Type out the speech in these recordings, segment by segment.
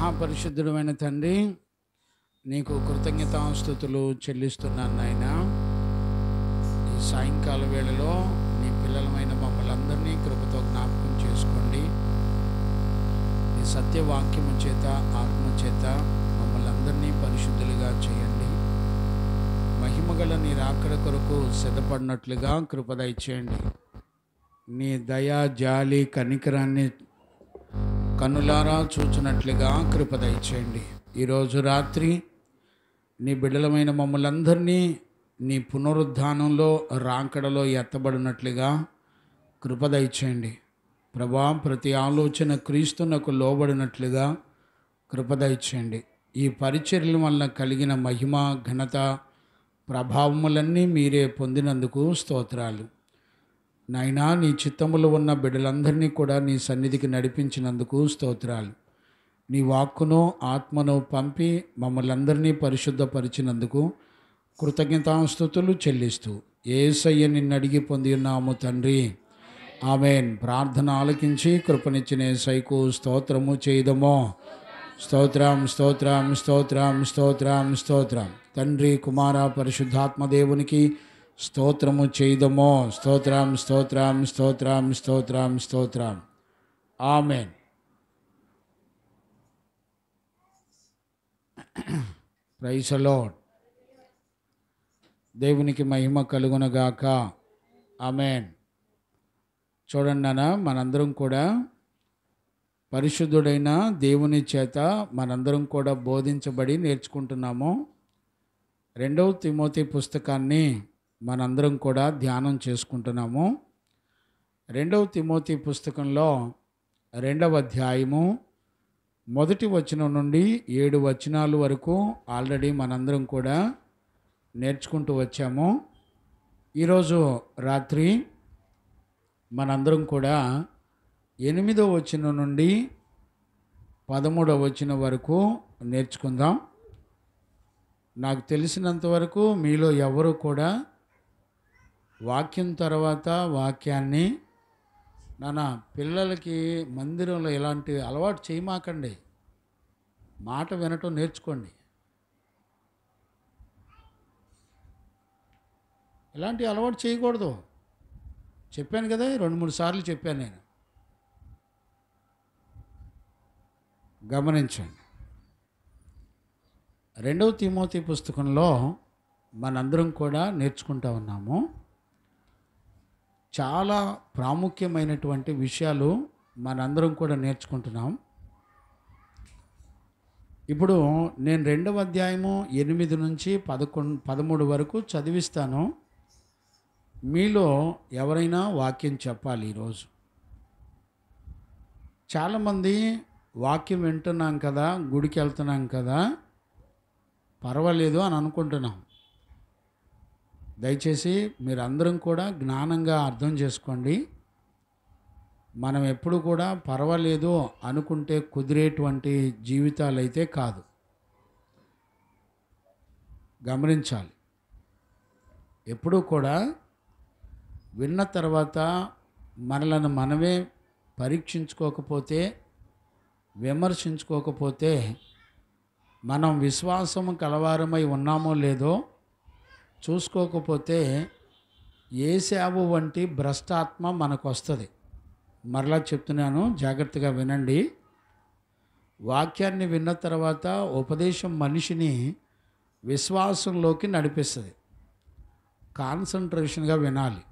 మహాపరిశుద్ధుడైన తండ్రి, నీకు కృతజ్ఞతాస్తుతులు చెల్లిస్తున్నాను నాయన. ఈ సాయంకాల వేళలో నీ పిల్లలమైన మమ్మల్ని అందరినీ కృపతో జ్ఞాపకం చేసుకోండి. ఈ సత్యవాక్యము చేత, ఆత్మ చేత మమ్మల్ని అందరినీ పరిశుద్ధులుగా చేయండి. మహిమగల నీ రాకడ కొరకు సిద్ధపడినట్లుగా కృప దయచేయండి. నీ దయ, జాలి, కనికరాన్ని కన్నులారా చూచినట్లుగా కృప దయచేయండి. ఈరోజు రాత్రి నీ బిడ్డలమైన మమ్మల్ని అందరినీ నీ పునరుద్ధానంలో, రాకడలో ఎత్తబడినట్లుగా కృప దయచేయండి. ప్రభా, ప్రతి ఆలోచన క్రీస్తునకు లోబడినట్లుగా కృప దయచేయండి. ఈ పరిచర్యల వలన కలిగిన మహిమ, ఘనత, ప్రభావములన్నీ మీరే పొందినందుకు స్తోత్రాలు నాయనా. నీ చిత్తములో ఉన్న బిడ్డలందరినీ కూడా నీ సన్నిధికి నడిపించినందుకు స్తోత్రాలు. నీ వాక్కును, ఆత్మను పంపి మమ్మల్ని అందరినీ పరిశుద్ధపరిచినందుకు కృతజ్ఞతాస్తుతులు చెల్లిస్తూ యేసయ్య నిన్ను అడిగి పొంది ఉన్నాము తండ్రి, ఆమేన్. ప్రార్థన ఆలకించి కృపనిచ్చిన యేసయ్యకు స్తోత్రము చేయదమో. స్తోత్రం, స్తోత్రం, స్తోత్రం, స్తోత్రం, స్తోత్రం. తండ్రి, కుమార, పరిశుద్ధాత్మ దేవునికి స్తోత్రము చేయదమో. స్తోత్రం, స్తోత్రం, స్తోత్రం, స్తోత్రం, స్తోత్రం. ఆమేన్. Praise the lord. దేవునికి మహిమ కలుగునగాక. ఆమేన్. చూడండి నాన్న, మనందరం కూడా పరిశుద్ధుడైన దేవుని చేత మనందరం కూడా బోధించబడి నేర్చుకుంటున్నాము. 2 తిమోతి పుస్తకాన్ని మనందరం కూడా ధ్యానం చేసుకుంటున్నాము. 2 తిమోతి పుస్తకంలో 2వ అధ్యాయము 1 వచనం నుండి 7 వచనాల వరకు ఆల్రెడీ మనందరం కూడా నేర్చుకుంటూ వచ్చాము. ఈరోజు రాత్రి మనందరం కూడా 8వ వచనం నుండి 13వ వచనం వరకు నేర్చుకుందాం. నాకు తెలిసినంత వరకు మీలో ఎవరు కూడా వాక్యం తర్వాత వాక్యాన్ని నాన్న పిల్లలకి మందిరంలో ఇలాంటి అలవాటు చేయమాకండి. మాట వినటం నేర్చుకోండి. ఇలాంటి అలవాటు చేయకూడదు. చెప్పాను కదా, 2-3 సార్లు చెప్పాను నేను. గమనించండి. 2వ తిమోతి పుస్తకంలో మనందరం కూడా నేర్చుకుంటా ఉన్నాము. చాలా ప్రాముఖ్యమైనటువంటి విషయాలు మనందరం కూడా నేర్చుకుంటున్నాం. ఇప్పుడు నేను 2వ అధ్యాయము 8 నుంచి 13 వరకు చదివిస్తాను. మీలో ఎవరైనా వాక్యం చెప్పాలి. ఈరోజు చాలామంది వాక్యం వింటున్నాం కదా, గుడికి వెళ్తున్నాం కదా, పర్వాలేదు అని అనుకుంటున్నాం. దయచేసి మీరందరం కూడా జ్ఞానంగా అర్థం చేసుకోండి. మనం ఎప్పుడు కూడా పర్వాలేదు అనుకుంటే కుదిరేటువంటి జీవితాలు అయితే కాదు. గమనించాలి. ఎప్పుడూ కూడా విన్న తర్వాత మనలను మనమే పరీక్షించుకోకపోతే, విమర్శించుకోకపోతే, మనం విశ్వాసము కలవారమై ఉన్నామో లేదో చూసుకోకపోతే ఏశావు వంటి భ్రష్టాత్మ మనకు వస్తుంది. మరలా చెప్తున్నాను, జాగ్రత్తగా వినండి. వాక్యాన్ని విన్న తర్వాత ఉపదేశం మనిషిని విశ్వాసంలోకి నడిపిస్తుంది. కాన్సన్ట్రేషన్గా వినాలి.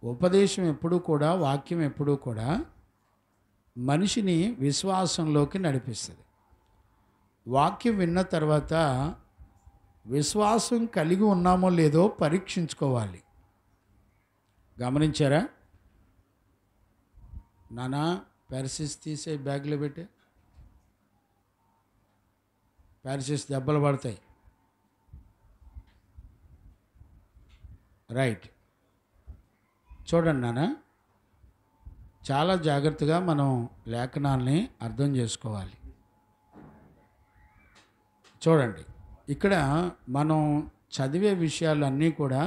ఉపదేశం ఎప్పుడూ కూడా, వాక్యం ఎప్పుడూ కూడా మనిషిని విశ్వాసంలోకి నడిపిస్తుంది. వాక్యం విన్న తర్వాత విశ్వాసం కలిగి ఉన్నామో లేదో పరీక్షించుకోవాలి. గమనించారా? నానా పారసిస్ తీసే బ్యాగ్లో పెట్టి, పారసిస్ దెబ్బలు పడతాయి. రైట్. చూడండి నాన్న, చాలా జాగ్రత్తగా మనం లేఖనాల్ని అర్థం చేసుకోవాలి. చూడండి, ఇక్కడ మనం చదివే విషయాలన్నీ కూడా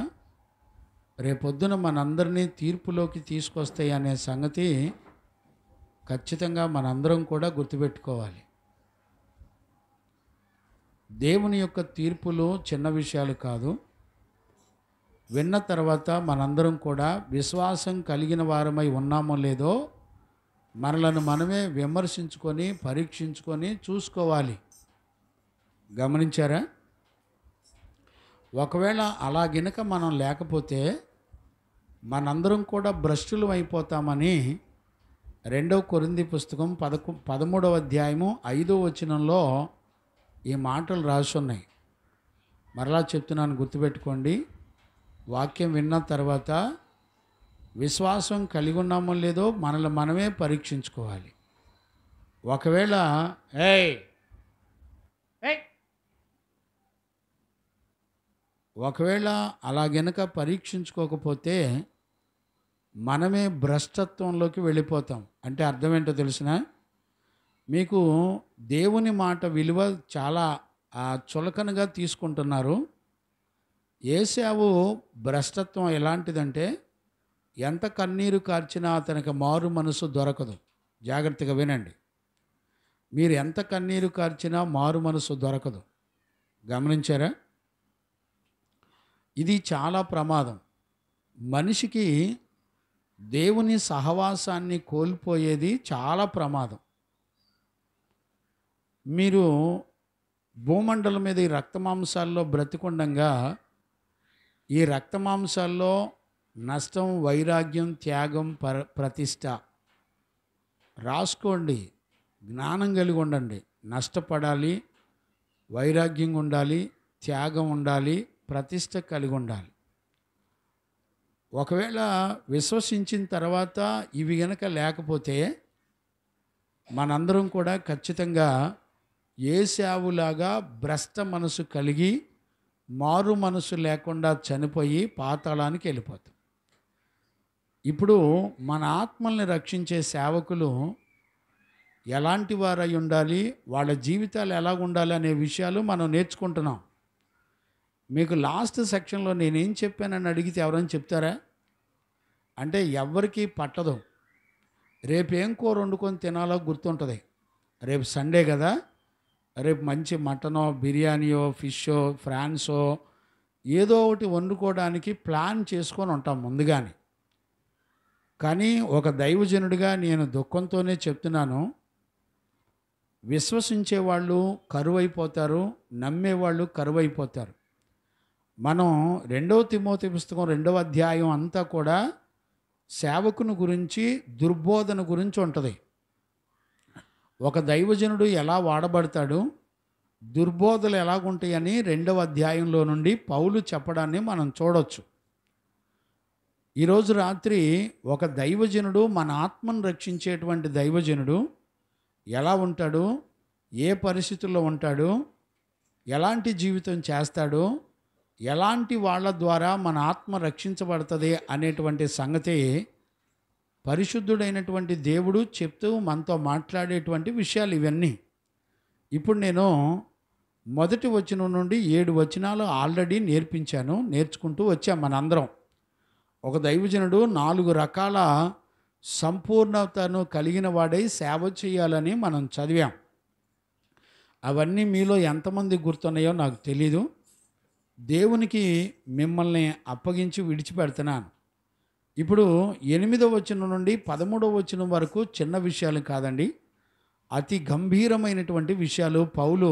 రేపొద్దున మనందరినీ తీర్పులోకి తీసుకొస్తాయి అనే సంగతి ఖచ్చితంగా మనందరం కూడా గుర్తుపెట్టుకోవాలి. దేవుని యొక్క తీర్పులు చిన్న విషయాలు కాదు. విన్న తర్వాత మనందరం కూడా విశ్వాసం కలిగిన వారమై ఉన్నామో లేదో మనలను మనమే విమర్శించుకొని పరీక్షించుకొని చూసుకోవాలి. గమనించారా? ఒకవేళ అలా గినక మనం లేకపోతే మనందరం కూడా భ్రష్టులు అయిపోతామని 2 కొరింథీ పుస్తకం 13వ అధ్యాయము 5వ వచనంలో ఈ మాటలు రాసున్నాయి. మరలా చెప్తున్నాను, గుర్తుపెట్టుకోండి. వాక్యం విన్న తర్వాత విశ్వాసం కలిగి ఉన్నామో లేదో మనల్ని మనమే పరీక్షించుకోవాలి. ఒకవేళ అలా గనక పరీక్షించుకోకపోతే మనమే భ్రష్టత్వంలోకి వెళ్ళిపోతాం. అంటే అర్థం ఏంటో తెలిసిన, మీకు దేవుని మాట విలువ చాలా చులకనగా తీసుకుంటున్నారు. ఏశావు భ్రష్టత్వం ఎలాంటిదంటే, ఎంత కన్నీరు కార్చినా అతనికి మారు మనసు దొరకదు. జాగ్రత్తగా వినండి. మీరు ఎంత కన్నీరు కార్చినా మారు మనసు దొరకదు. గమనించారా? ఇది చాలా ప్రమాదం. మనిషికి దేవుని సహవాసాన్ని కోల్పోయేది చాలా ప్రమాదం. మీరు భూమండలం మీద ఈ రక్తమాంసాల్లో బ్రతికుండగా ఈ రక్తమాంసాల్లో నష్టం, వైరాగ్యం, త్యాగం, ప్రతిష్ట రాసుకోండి. జ్ఞానం కలిగి ఉండండి. నష్టపడాలి, వైరాగ్యం ఉండాలి, త్యాగం ఉండాలి, ప్రతిష్ట కలిగి ఉండాలి. ఒకవేళ విశ్వసించిన తర్వాత ఇవి గనక లేకపోతే మనందరం కూడా ఖచ్చితంగా ఏశావులాగా భ్రష్ట మనసు కలిగి మారు మనసు లేకుండా చనిపోయి పాతాళానికి వెళ్ళిపోతాం. ఇప్పుడు మన ఆత్మల్ని రక్షించే సేవకులు ఎలాంటి వారై ఉండాలి, వాళ్ళ జీవితాలు ఎలా ఉండాలి అనే విషయాలు మనం నేర్చుకుంటున్నాం. మీకు లాస్ట్ సెక్షన్లో నేనేం చెప్పానని అడిగితే ఎవరైనా చెప్తారా? అంటే ఎవరికి పట్టదు. రేపు ఏం కూర వండుకొని తినాలో గుర్తుంటుంది. రేపు సండే కదా, రేపు మంచి మటనో, బిర్యానీయో, ఫిషో, ఫ్రాన్సో ఏదో ఒకటి వండుకోవడానికి ప్లాన్ చేసుకొని ఉంటాం ముందుగానే. కానీ ఒక దైవజనుడిగా నేను దుఃఖంతోనే చెప్తున్నాను, విశ్వసించేవాళ్ళు కరువైపోతారు, నమ్మేవాళ్ళు కరువైపోతారు. మనం 2 తిమోతి పుస్తకం 2వ అధ్యాయం అంతా కూడా సేవకుని గురించి, దుర్బోధన గురించి ఉంటుంది. ఒక దైవజనుడు ఎలా వాడబడతాడు, దుర్బోధలు ఎలాగుంటాయని 2వ అధ్యాయంలో నుండి పౌలు చెప్పడాన్ని మనం చూడవచ్చు. ఈరోజు రాత్రి ఒక దైవజనుడు, మన ఆత్మను రక్షించేటువంటి దైవజనుడు ఎలా ఉంటాడు, ఏ పరిస్థితుల్లో ఉంటాడు, ఎలాంటి జీవితం చేస్తాడు, ఎలాంటి వాళ్ళ ద్వారా మన ఆత్మ రక్షించబడుతుంది అనేటువంటి సంగతి పరిశుద్ధుడైనటువంటి దేవుడు చెప్తూ మనతో మాట్లాడేటువంటి విషయాలు ఇవన్నీ. ఇప్పుడు నేను 1వ వచనం నుండి 7 వచనాలు ఆల్రెడీ నేర్చుకుంటూ వచ్చాం మనందరం. ఒక దైవజనుడు 4 రకాల సంపూర్ణతను కలిగిన వాడై సేవ చేయాలని మనం చదివాం. అవన్నీ మీలో ఎంతమంది గుర్తున్నాయో నాకు తెలీదు. దేవునికి మిమ్మల్ని అప్పగించి విడిచిపెడుతున్నాను. ఇప్పుడు 8వ వచనం నుండి 13వ వచనం వరకు చిన్న విషయాలు కాదండి, అతి గంభీరమైనటువంటి విషయాలు పౌలు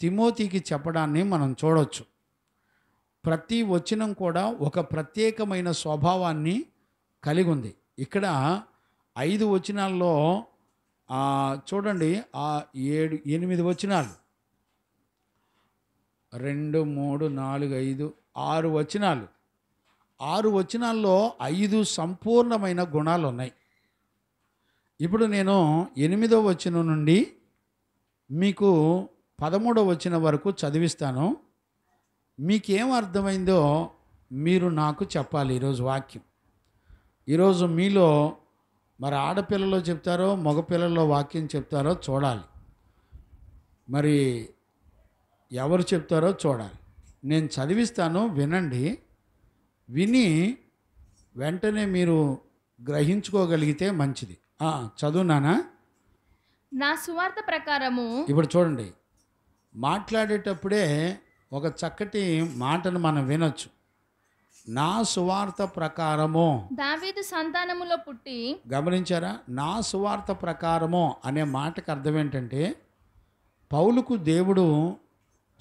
తిమోతికి చెప్పడాన్ని మనం చూడవచ్చు. ప్రతి వచనం కూడా ఒక ప్రత్యేకమైన స్వభావాన్ని కలిగి ఉంది. ఇక్కడ 5 వచనాల్లో చూడండి, 8 వచనాలు, 2, 3, 4, 5, 6 వచనాలు. 6 వచనాల్లో 5 సంపూర్ణమైన గుణాలు ఉన్నాయి. ఇప్పుడు నేను 8వ వచనం నుండి మీకు 13వ వచనం వరకు చదివిస్తాను. మీకేం అర్థమైందో మీరు నాకు చెప్పాలి. ఈరోజు వాక్యం, ఈరోజు మీలో మరి ఆడపిల్లలో చెప్తారో మగపిల్లల్లో వాక్యం చెప్తారో చూడాలి. మరి ఎవరు చెప్తారో చూడాలి. నేను చదివిస్తాను, వినండి. విని వెంటనే మీరు గ్రహించుకోగలిగితే మంచిది. చదువునానా? నా సువార్త ప్రకారము. ఇప్పుడు చూడండి, మాట్లాడేటప్పుడే ఒక చక్కటి మాటను మనం వినొచ్చు. నా సువార్త ప్రకారము. దావీదు సంతానములో పుట్టి. గమనించారా? నా సువార్త ప్రకారము అనే మాటకు అర్థం ఏంటంటే, పౌలుకు దేవుడు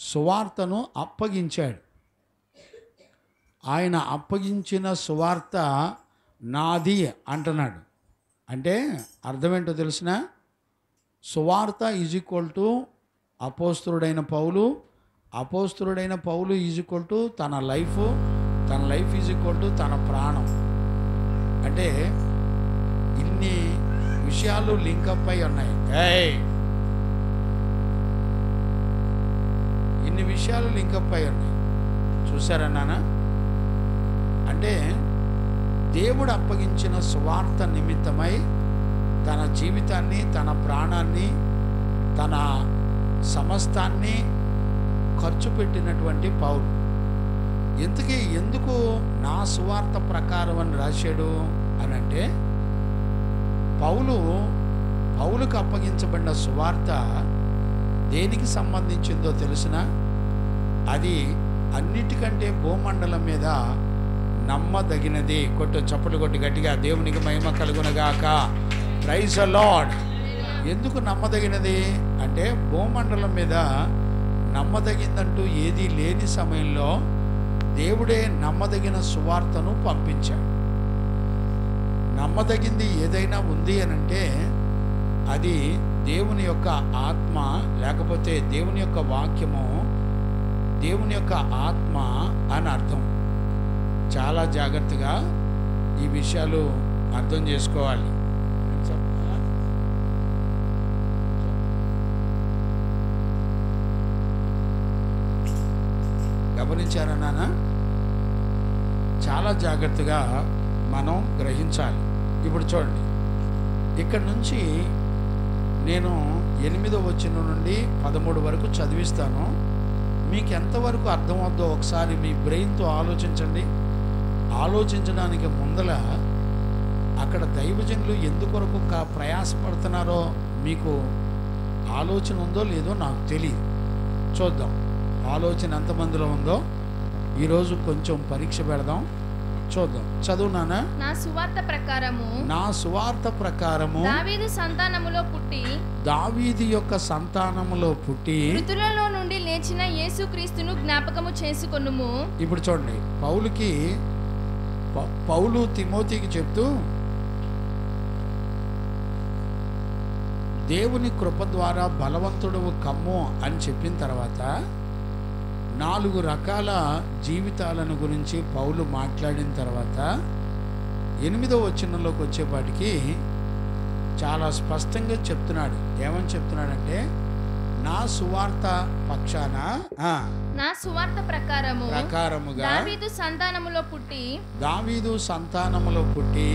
సువార్తను అప్పగించాడు. ఆయన అప్పగించిన సువార్త నాది అంటున్నాడు. అంటే అర్థమేంటో తెలిసిన? సువార్త ఈజ్ ఈక్వల్ టు అపోస్తులుడైన పౌలు, అపోస్తులుడైన పౌలు ఈజ్ ఈక్వల్ టు తన లైఫ్ ఈజ్ ఈక్వల్ టు తన ప్రాణం. అంటే ఇన్ని విషయాలు లింకప్ అయి ఉన్నాయి. ఇన్ని విషయాలు లింకప్ అయి ఉన్నాయి. చూసారన్నానా? అంటే దేవుడు అప్పగించిన సువార్త నిమిత్తమై తన జీవితాన్ని, తన ప్రాణాన్ని, తన సమస్తాన్ని ఖర్చు పెట్టినటువంటి పౌలు. ఇంతకీ ఎందుకు నా సువార్త ప్రకారం అని రాశాడు అని అంటే, పౌలుకు అప్పగించబడిన సువార్త దేనికి సంబంధించిందో తెలిసిన? అది అన్నిటికంటే భూమండలం మీద నమ్మదగినది. చప్పట్లు కొట్టి గట్టిగా దేవునికి మహిమ కలుగునగాక. Praise the lord. ఎందుకు నమ్మదగినది అంటే, భూమండలం మీద నమ్మదగిందంటూ ఏదీ లేని సమయంలో దేవుడే నమ్మదగిన సువార్తను పంపించాడు. నమ్మదగింది ఏదైనా ఉంది అని అంటే అది దేవుని యొక్క ఆత్మ, లేకపోతే దేవుని యొక్క వాక్యము, దేవుని యొక్క ఆత్మ అని అర్థం. చాలా జాగ్రత్తగా ఈ విషయాలు అర్థం చేసుకోవాలి. గమనించారా నాన్న? చాలా జాగ్రత్తగా మనం గ్రహించాలి. ఇప్పుడు చూడండి, ఇక్కడ నుంచి నేను 8వ వచనం నుండి 13 వరకు చదివిస్తాను. మీకు ఎంతవరకు అర్థమవుద్దో ఒకసారి మీ బ్రెయిన్తో ఆలోచించండి. ఆలోచించడానికి ముందల అక్కడ దైవజనులు ఎందుకొరకు ప్రయాసపడుతున్నారో మీకు ఆలోచన ఉందో లేదో నాకు తెలియదు. చూద్దాం ఆలోచన ఎంతమందిలో ఉందో. ఈరోజు కొంచెం పరీక్ష పెడదాం. చూద్దాం. చదువు నాన్న. నా సువార్త ప్రకారము దావీదు సంతానములో పుట్టి, దావీదు యొక్క సంతానములో పుట్టి మృతులలో నుండి లేచిన యేసుక్రీస్తును జ్ఞాపకము చేసుకొనుము. ఇప్పుడు చూడండి, పౌలు తిమోతికి చెప్తూ, దేవుని కృప ద్వారా బలవంతుడవు కమ్ము అని చెప్పిన తర్వాత 4 రకాల జీవితాలను గురించి పౌలు మాట్లాడిన తర్వాత 8వ వచనంలోకి వచ్చేపాటికి చాలా స్పష్టంగా చెప్తున్నాడు. ఏమని చెప్తున్నాడంటే, నా సువార్త పక్షాన, నా సువార్త ప్రకారముగా దావీదు సంతానములో పుట్టి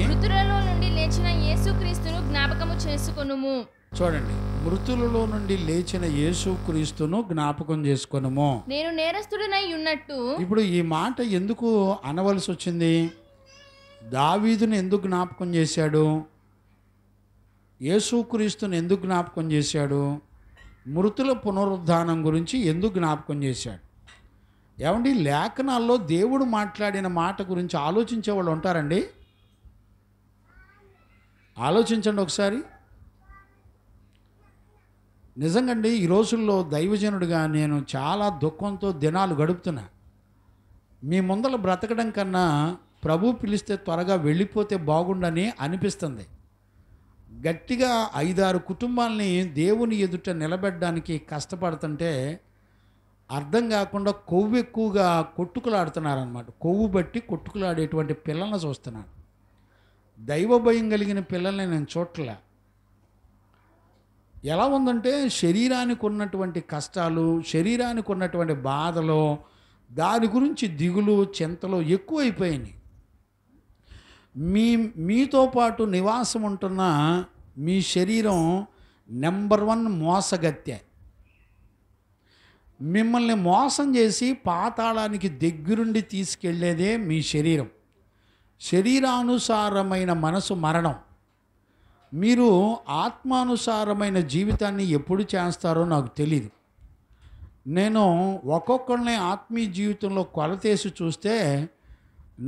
మృతులలో నుండి లేచిన యేసుక్రీస్తును జ్ఞాపకము చేసుకొనుము. చూడండి, మృతులలో నుండి లేచిన యేసుక్రీస్తును జ్ఞాపకం చేసుకొనుము. నేను నేరస్తుడనై ఉన్నట్టు. ఇప్పుడు ఈ మాట ఎందుకు అనవలసి వచ్చింది? దావీదును ఎందుకు జ్ఞాపకం చేశాడు? యేసుక్రీస్తును ఎందుకు జ్ఞాపకం చేశాడు? మృతుల పునరుద్ధానం గురించి ఎందుకు జ్ఞాపకం చేశాడు? ఏమండి, లేఖనాల్లో దేవుడు మాట్లాడిన మాట గురించి ఆలోచించే వాళ్ళు ఉంటారండి? ఆలోచించండి ఒకసారి. నిజంగండి, ఈ రోజుల్లో దైవజనుడిగా నేను చాలా దుఃఖంతో దినాలు గడుపుతున్నా. మీ ముందల బ్రతకడం కన్నా ప్రభు పిలిస్తే త్వరగా వెళ్ళిపోతే బాగుండని అనిపిస్తుంది. గట్టిగా 5-6 కుటుంబాలని దేవుని ఎదుట నిలబెట్టడానికి కష్టపడుతుంటే అర్థం కాకుండా కొవ్వు ఎక్కువగా కొట్టుకులాడుతున్నారనమాట. కొవ్వు బట్టి కొట్టుకులాడేటువంటి పిల్లల్ని చూస్తున్నాను. దైవ భయం కలిగిన పిల్లల్ని నేను చూడలే. ఎలా ఉందంటే, శరీరానికి ఉన్నటువంటి కష్టాలు, శరీరానికి ఉన్నటువంటి బాధలు, దాని గురించి దిగులు, చింతలు ఎక్కువైపోయినాయి. మీతో పాటు నివాసం ఉంటున్న మీ శరీరం నెంబర్ 1 మోసగత్తె. మిమ్మల్ని మోసం చేసి పాతాళానికి దగ్గరుండి తీసుకెళ్లేదే మీ శరీరం. శరీరానుసారమైన మనసు మరణం, మీరు ఆత్మానుసారమైన జీవితాన్ని ఎప్పుడు చేస్తారో నాకు తెలీదు. నేను ఒక్కొక్కరిని ఆత్మీయ జీవితంలో కొలతేసి చూస్తే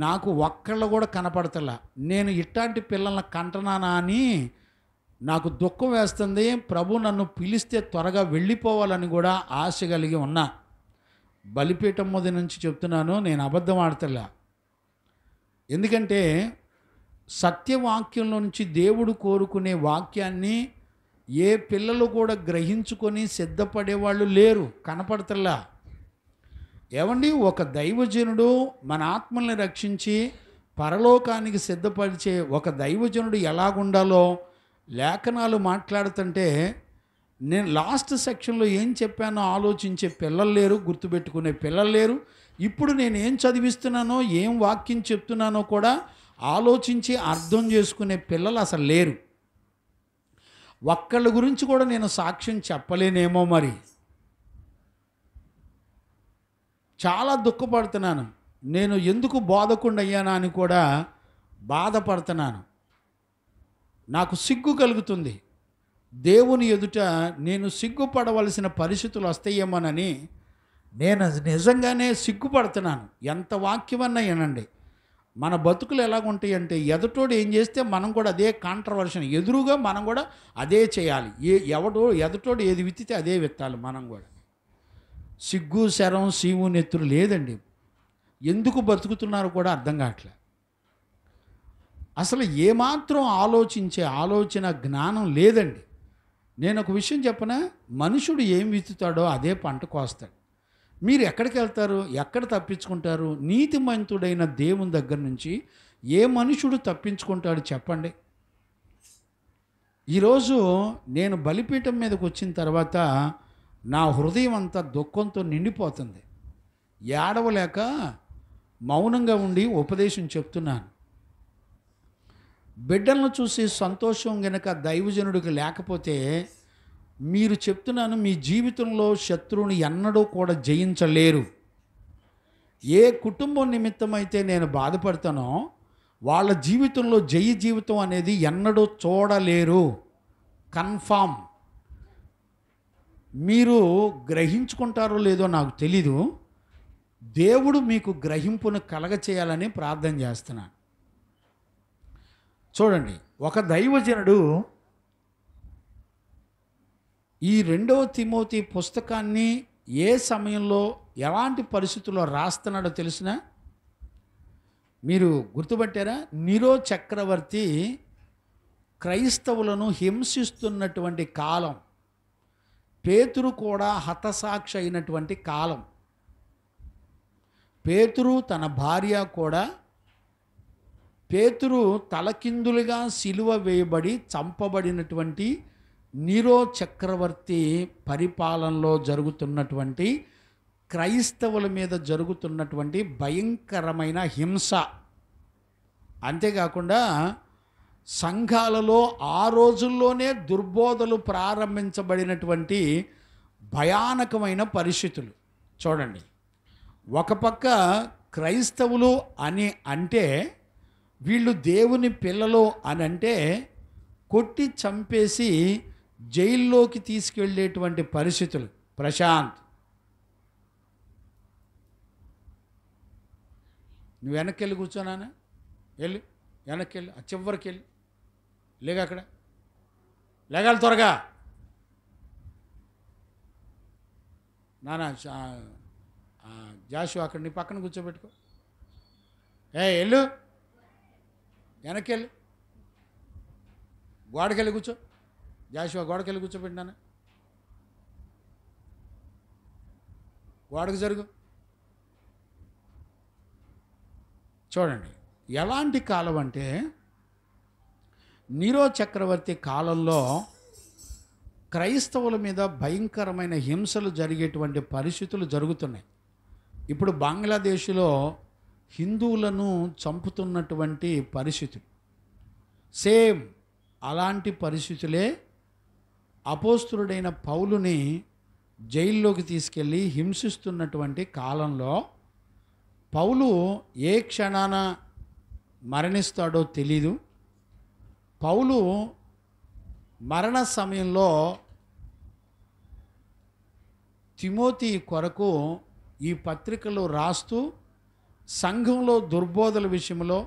నాకు ఒక్కళ్ళు కూడా కనపడతలా. నేను ఇట్లాంటి పిల్లల్ని కంటనానా అని నాకు దుఃఖం వేస్తుంది. ప్రభు నన్ను పిలిస్తే త్వరగా వెళ్ళిపోవాలని కూడా ఆశ కలిగి ఉన్నా. బలిపీఠం మీద నుంచి చెప్తున్నాను, నేను అబద్ధం ఆడతలా. ఎందుకంటే సత్యవాక్యంలో నుంచి దేవుడు కోరుకునే వాక్యాన్ని ఏ పిల్లలు కూడా గ్రహించుకొని సిద్ధపడేవాళ్ళు లేరు, కనపడతల్లా. ఏమండి, ఒక దైవజనుడు మన ఆత్మల్ని రక్షించి పరలోకానికి సిద్ధపరిచే ఒక దైవజనుడు ఎలాగుండాలో లేఖనాలు మాట్లాడుతుంటే నేను లాస్ట్ సెక్షన్లో ఏం చెప్పానో ఆలోచించే పిల్లలు లేరు, గుర్తుపెట్టుకునే పిల్లలు లేరు. ఇప్పుడు నేను ఏం చదివిస్తున్నానో ఏం వాక్యం చెప్తున్నానో కూడా ఆలోచించి అర్థం చేసుకునే పిల్లలు అసలు లేరు. ఒక్కళ్ళ గురించి కూడా నేను సాక్ష్యం చెప్పలేనేమో. మరి చాలా దుఃఖపడుతున్నాను. నేను ఎందుకు బోధకుండా అయ్యానా అని కూడా బాధపడుతున్నాను. నాకు సిగ్గు కలుగుతుంది. దేవుని ఎదుట నేను సిగ్గుపడవలసిన పరిస్థితులు వస్తాయేమోనని నేను నిజంగానే సిగ్గుపడుతున్నాను. ఎంత వాక్యమన్నా ఏనండి, మన బతుకులు ఎలాగుంటాయంటే ఎదుటోడు ఏం చేస్తే మనం కూడా అదే కాంట్రవర్షన్ ఎదురుగా మనం కూడా అదే చేయాలి. ఎదుటోడు ఏది విత్తితే అదే విత్తాలి మనం కూడా. సిగ్గు శరం సీము నెత్తురు లేదండి. ఎందుకు బతుకుతున్నారో కూడా అర్థం కావట్లే. అసలు ఏమాత్రం ఆలోచించే ఆలోచన జ్ఞానం లేదండి. నేను ఒక విషయం చెప్పనా, మనుషుడు ఏం విత్తుతాడో అదే పంట కోస్తాడు. మీరు ఎక్కడికి వెళ్తారు, ఎక్కడ తప్పించుకుంటారు? నీతిమంతుడైన దేవుని దగ్గర నుంచి ఏ మనుషుడు తప్పించుకుంటాడు చెప్పండి? ఈరోజు నేను బలిపీఠం మీదకి వచ్చిన తర్వాత నా హృదయం అంతా దుఃఖంతో నిండిపోతుంది. ఏడవలేక మౌనంగా ఉండి ఉపదేశం చెప్తున్నాను. బిడ్డలను చూసి సంతోషం గనక దైవజనుడికి లేకపోతే మీరు చెప్తున్నాను, మీ జీవితంలో శత్రువుని ఎన్నడూ కూడా జయించలేరు. ఏ కుటుంబం నిమిత్తమైతే నేను బాధపడతానో వాళ్ళ జీవితంలో జయ జీవితం అనేది ఎన్నడూ చూడలేరు. కన్ఫామ్. మీరు గ్రహించుకుంటారో లేదో నాకు తెలీదు. దేవుడు మీకు గ్రహింపును కలగచేయాలని ప్రార్థన చేస్తున్నాను. చూడండి, ఒక దైవజనుడు ఈ 2వ తిమోతి పుస్తకాన్ని ఏ సమయంలో ఎలాంటి పరిస్థితుల్లో రాస్తున్నాడో తెలిసినా మీరు గుర్తుపట్టారా? నీరో చక్రవర్తి క్రైస్తవులను హింసిస్తున్నటువంటి కాలం, పేతురు కూడా హతసాక్షి అయినటువంటి కాలం. పేతురు తన భార్య కూడా, పేతురు తలకిందులుగా సిలువ వేయబడి చంపబడినటువంటి నీరో చక్రవర్తి పరిపాలనలో జరుగుతున్నటువంటి క్రైస్తవుల మీద జరుగుతున్నటువంటి భయంకరమైన హింస. అంతేకాకుండా సంఘాలలో ఆ రోజుల్లోనే దుర్బోధలు ప్రారంభించబడినటువంటి భయానకమైన పరిస్థితులు. చూడండి, ఒక పక్క క్రైస్తవులు అని అంటే వీళ్ళు దేవుని పిల్లలు అని అంటే కొట్టి చంపేసి జైల్లోకి తీసుకెళ్ళేటువంటి పరిస్థితులు. ప్రశాంత్, నువ్వు వెనక్కి వెళ్ళి కూర్చోనానా, వెళ్ళి వెనక్కి వెళ్ళి ఆ చివరికి వెళ్ళి లేక అక్కడ లేగాలి త్వరగా. నానా జాషు అక్కడ నీ పక్కన కూర్చోబెట్టుకో. వెళ్ళు, వెనక్కి వెళ్ళి గోడకెళ్ళి కూర్చో. జాషువా గోడకెళ్ళి కూర్చోబెట్టినాను. గోడకు జరుగు. చూడండి, ఎలాంటి కాలం అంటే నీరో చక్రవర్తి కాలంలో క్రైస్తవుల మీద భయంకరమైన హింసలు జరిగేటువంటి పరిస్థితులు జరుగుతున్నాయి. ఇప్పుడు బంగ్లాదేశ్లో హిందువులను చంపుతున్నటువంటి పరిస్థితులు సేమ్ అలాంటి పరిస్థితులే అపోస్తులుడైన పౌలుని జైల్లోకి తీసుకెళ్ళి హింసిస్తున్నటువంటి కాలంలో పౌలు ఏ క్షణాన మరణిస్తాడో తెలీదు. పౌలు మరణ సమయంలో తిమోతి కొరకు ఈ పత్రికలు రాస్తూ సంఘంలో దుర్బోధల విషయంలో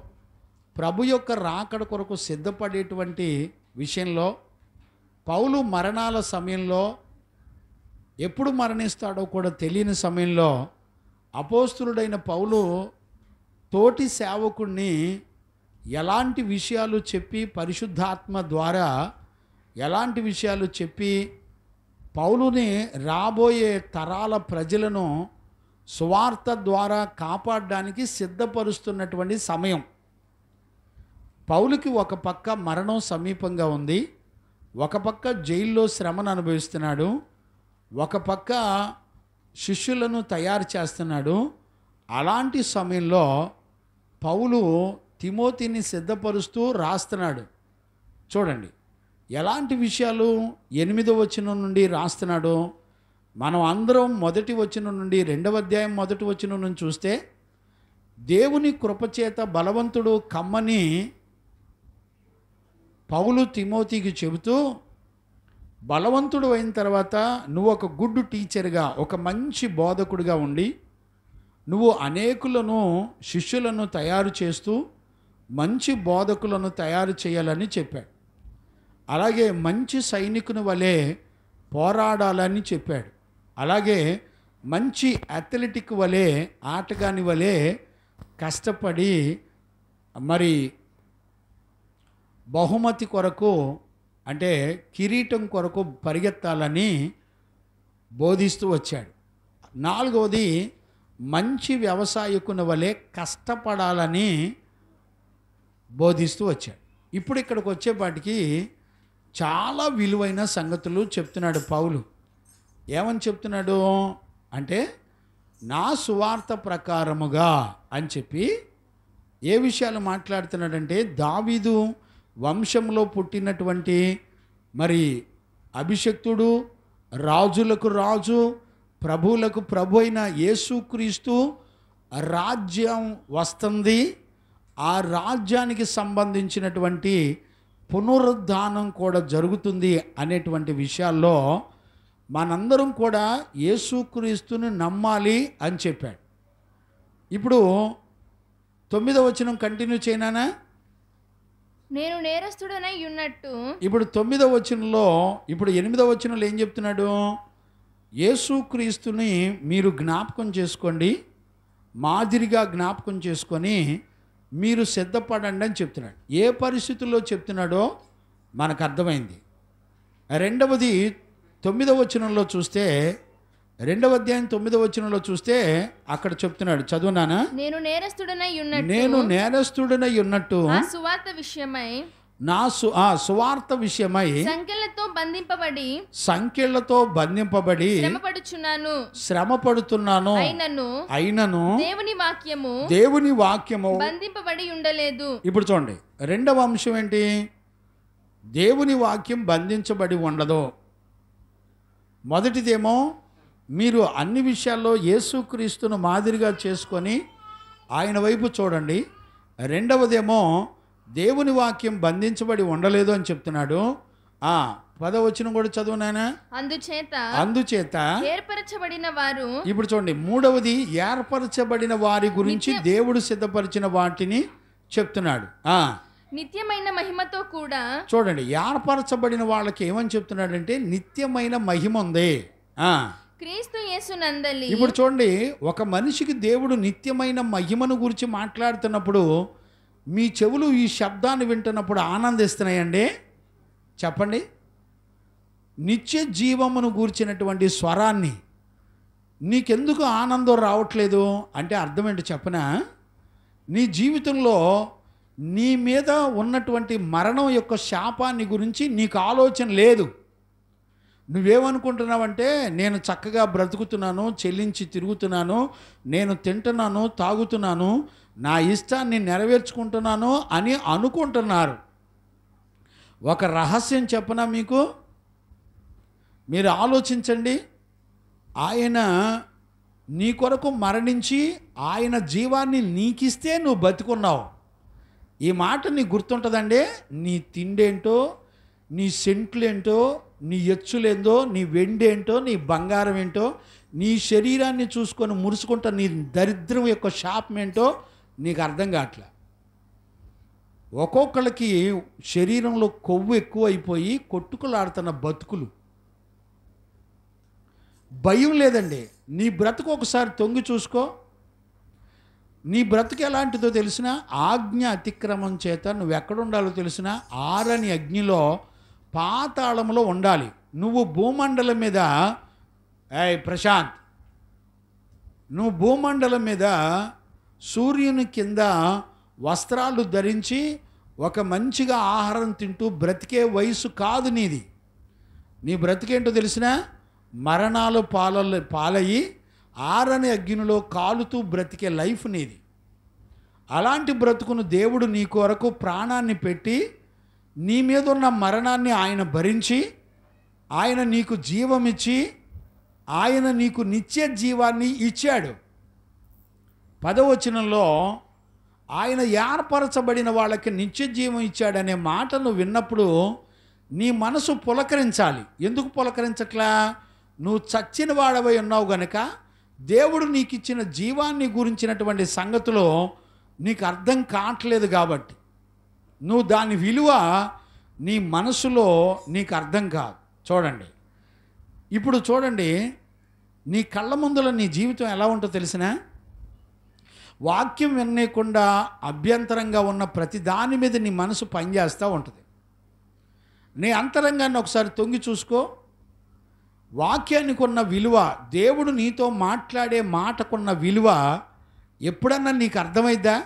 ప్రభు యొక్క రాకడ కొరకు సిద్ధపడేటువంటి విషయంలో పౌలు మరణాల సమయంలో ఎప్పుడు మరణిస్తాడో కూడా తెలియని సమయంలో అపోస్తులుడైన పౌలు తోటి సేవకుణ్ణి ఎలాంటి విషయాలు చెప్పి పరిశుద్ధాత్మ ద్వారా ఎలాంటి విషయాలు చెప్పి పౌలుని రాబోయే తరాల ప్రజలను సువార్త ద్వారా కాపాడడానికి సిద్ధపరుస్తున్నటువంటి సమయం. పౌలుకి ఒక పక్క మరణం సమీపంగా ఉంది, ఒక పక్క జైల్లో శ్రమను అనుభవిస్తున్నాడు, ఒక పక్క శిష్యులను తయారు చేస్తున్నాడు. అలాంటి సమయంలో పౌలు తిమోతిని సిద్ధపరుస్తూ రాస్తున్నాడు. చూడండి ఎలాంటి విషయాలు 8వ వచనం నుండి రాస్తున్నాడు. మనం అందరం 1వ వచనం నుండి 2వ అధ్యాయం 1వ వచనం నుంచి చూస్తే దేవుని కృపచేత బలవంతుడు కమ్మని పౌలు తిమోతికి చెబుతూ, బలవంతుడు అయిన తర్వాత నువ్వు ఒక గుడ్ టీచర్గా, ఒక మంచి బోధకుడిగా ఉండి నువ్వు అనేకులను శిష్యులను తయారు చేస్తూ మంచి బోధకులను తయారు చేయాలని చెప్పాడు. అలాగే మంచి సైనికుని వలె పోరాడాలని చెప్పాడు. అలాగే మంచి అథ్లెటిక్ వలె, ఆటగాని వలె కష్టపడి మరి బహుమతి కొరకు అంటే కిరీటం కొరకు పరిగెత్తాలని బోధిస్తూ వచ్చాడు. 4వది మంచి వ్యవసాయకుని వలె కష్టపడాలని బోధిస్తూ వచ్చాడు. ఇప్పుడు ఇక్కడికి వచ్చేపాటికి చాలా విలువైన సంగతులు చెప్తున్నాడు పౌలు. ఏమని చెప్తున్నాడు అంటే నా సువార్త ప్రకారముగా అని చెప్పి ఏ విషయాలు మాట్లాడుతున్నాడంటే దావీదు వంశంలో పుట్టినటువంటి మరి అభిషక్తుడు, రాజులకు రాజు, ప్రభువులకు ప్రభు అయిన యేసుక్రీస్తు రాజ్యం వస్తుంది. ఆ రాజ్యానికి సంబంధించినటువంటి పునరుద్ధానం కూడా జరుగుతుంది అనేటువంటి విషయాల్లో మనందరం కూడా యేసుక్రీస్తుని నమ్మాలి అని చెప్పాడు. ఇప్పుడు 9వ వచనం కంటిన్యూ చేయనానా? నేను నేరస్తుడనై ఉన్నట్టు. ఇప్పుడు 9వ వచనంలో, ఇప్పుడు 8వ వచనంలో ఏం చెప్తున్నాడు? యేసుక్రీస్తుని మీరు జ్ఞాపకం చేసుకోండి, మాదిరిగా జ్ఞాపకం చేసుకొని మీరు సిద్ధపడండి అని చెప్తున్నాడు. ఏ పరిస్థితుల్లో చెప్తున్నాడో మనకు అర్థమైంది. రెండవది 9వ వచనంలో చూస్తే, 2వ అధ్యాయం 9వ వచనంలో చూస్తే అక్కడ చెప్తున్నాడు, చదువునానా? నేను నేరస్తుడనై ఉన్నట్టు ఆ సువార్త విషయమై నా సువార్త విషయమై సంకెళ్లతో బంధింపబడి శ్రమపడుతున్నాను. అయినను దేవుని వాక్యము బంధింపబడి ఉండలేదు. ఇప్పుడు చూడండి, 2వ అంశం ఏంటి? దేవుని వాక్యం బంధించబడి ఉండదు. మొదటిదేమో మీరు అన్ని విషయాల్లో యేసుక్రీస్తును మాదిరిగా చేసుకొని ఆయన వైపు చూడండి. రెండవదేమో దేవుని వాక్యం బంధించబడి ఉండలేదు అని చెప్తున్నాడు. 10వ వచనం కూడా చదువునానా? అందుచేత ఏర్పరచబడిన వారు. ఇప్పుడు చూడండి, 3వది ఏర్పరచబడిన వారి గురించి దేవుడు సిద్ధపరిచిన వాటిని చెప్తున్నాడు. నిత్యమైన మహిమతో కూడా. చూడండి, ఏర్పరచబడిన వాళ్ళకి ఏమని చెప్తున్నాడంటే నిత్యమైన మహిమ ఉంది. క్రీస్తు యేసునందలి. ఇప్పుడు చూడండి, ఒక మనిషికి దేవుడు నిత్యమైన మహిమను గురించి మాట్లాడుతున్నప్పుడు మీ చెవులు ఈ శబ్దాన్ని వింటున్నప్పుడు ఆనందిస్తున్నాయండి? చెప్పండి. నిత్య జీవమును గూర్చినటువంటి స్వరాన్ని నీకెందుకు ఆనందం రావట్లేదు అంటే అర్థం ఏంటి చెప్పనా? నీ జీవితంలో నీ మీద ఉన్నటువంటి మరణం యొక్క శాపాన్ని గురించి నీకు ఆలోచన లేదు. నువ్వేమనుకుంటున్నావంటే నేను చక్కగా బ్రతుకుతున్నాను, చెల్లించి తిరుగుతున్నాను, నేను తింటున్నాను, తాగుతున్నాను, నా ఇష్టాన్ని నెరవేర్చుకుంటున్నాను అని అనుకుంటున్నారు. ఒక రహస్యం చెప్పనా మీకు? మీరు ఆలోచించండి. ఆయన నీ కొరకు మరణించి ఆయన జీవాన్ని నీకిస్తే నువ్వు బతుకున్నావు. ఈ మాట నీకు గుర్తుంటుందండి. నీ తిండేంటో, నీ సెంట్లేంటో, నీ ఎచ్చులేందో, నీ వెండి ఏంటో, నీ బంగారం ఏంటో, నీ శరీరాన్ని చూసుకొని మురుసుకుంటా నీ దరిద్రం యొక్క శాపం ఏంటో నీకు అర్థం కావట్లే. ఒక్కొక్కళ్ళకి శరీరంలో కొవ్వు ఎక్కువ అయిపోయి కొట్టుకులాడుతున్న బతుకులు. భయం లేదండి. నీ బ్రతుకు ఒకసారి తొంగి చూసుకో. నీ బ్రతుకు ఎలాంటిదో తెలిసిన, ఆజ్ఞ అతిక్రమం చేత నువ్వు ఎక్కడుండాలో తెలిసిన, ఆరని అగ్నిలో పాతాళంలో ఉండాలి. నువ్వు భూమండలం మీద ప్రశాంత్, నువ్వు భూమండలం మీద సూర్యుని కింద వస్త్రాలు ధరించి ఒక మంచిగా ఆహారం తింటూ బ్రతికే వయసు కాదు నీది. నీ బ్రతికేంటో తెలిసిన, మరణాలు పాలయ్యి ఆరని అగ్నిలో కాలుతూ బ్రతికే లైఫ్ నీది. అలాంటి బ్రతుకును దేవుడు నీ కొరకు ప్రాణాన్ని పెట్టి నీ మీద ఉన్న మరణాన్ని ఆయన భరించి, ఆయన నీకు జీవమిచ్చి, ఆయన నీకు నిత్య జీవాన్ని ఇచ్చాడు. 10వ వచనంలో ఆయన ఏర్పరచబడిన వాళ్ళకి నిత్య జీవం ఇచ్చాడనే మాటను విన్నప్పుడు నీ మనసు పులకరించాలి. ఎందుకు పులకరించట్లా? నువ్వు చచ్చిన వాడవై ఉన్నావు గనుక దేవుడు నీకు ఇచ్చిన జీవాన్ని గురించినటువంటి సంగతులు నీకు అర్థం కావట్లేదు. కాబట్టి నువ్వు దాని విలువ నీ మనసులో నీకు అర్థం కాదు. చూడండి, ఇప్పుడు చూడండి, నీ కళ్ళ ముందులో నీ జీవితం ఎలా ఉంటుందో తెలిసిన, వాక్యం వినకుండా అభ్యంతరంగా ఉన్న ప్రతి దాని మీద నీ మనసు పనిచేస్తూ ఉంటుంది. నీ అంతరంగాన్ని ఒకసారి తొంగి చూసుకో. వాక్యానికి ఉన్న విలువ, దేవుడు నీతో మాట్లాడే మాటకున్న విలువ ఎప్పుడన్నా నీకు అర్థమైద్దా?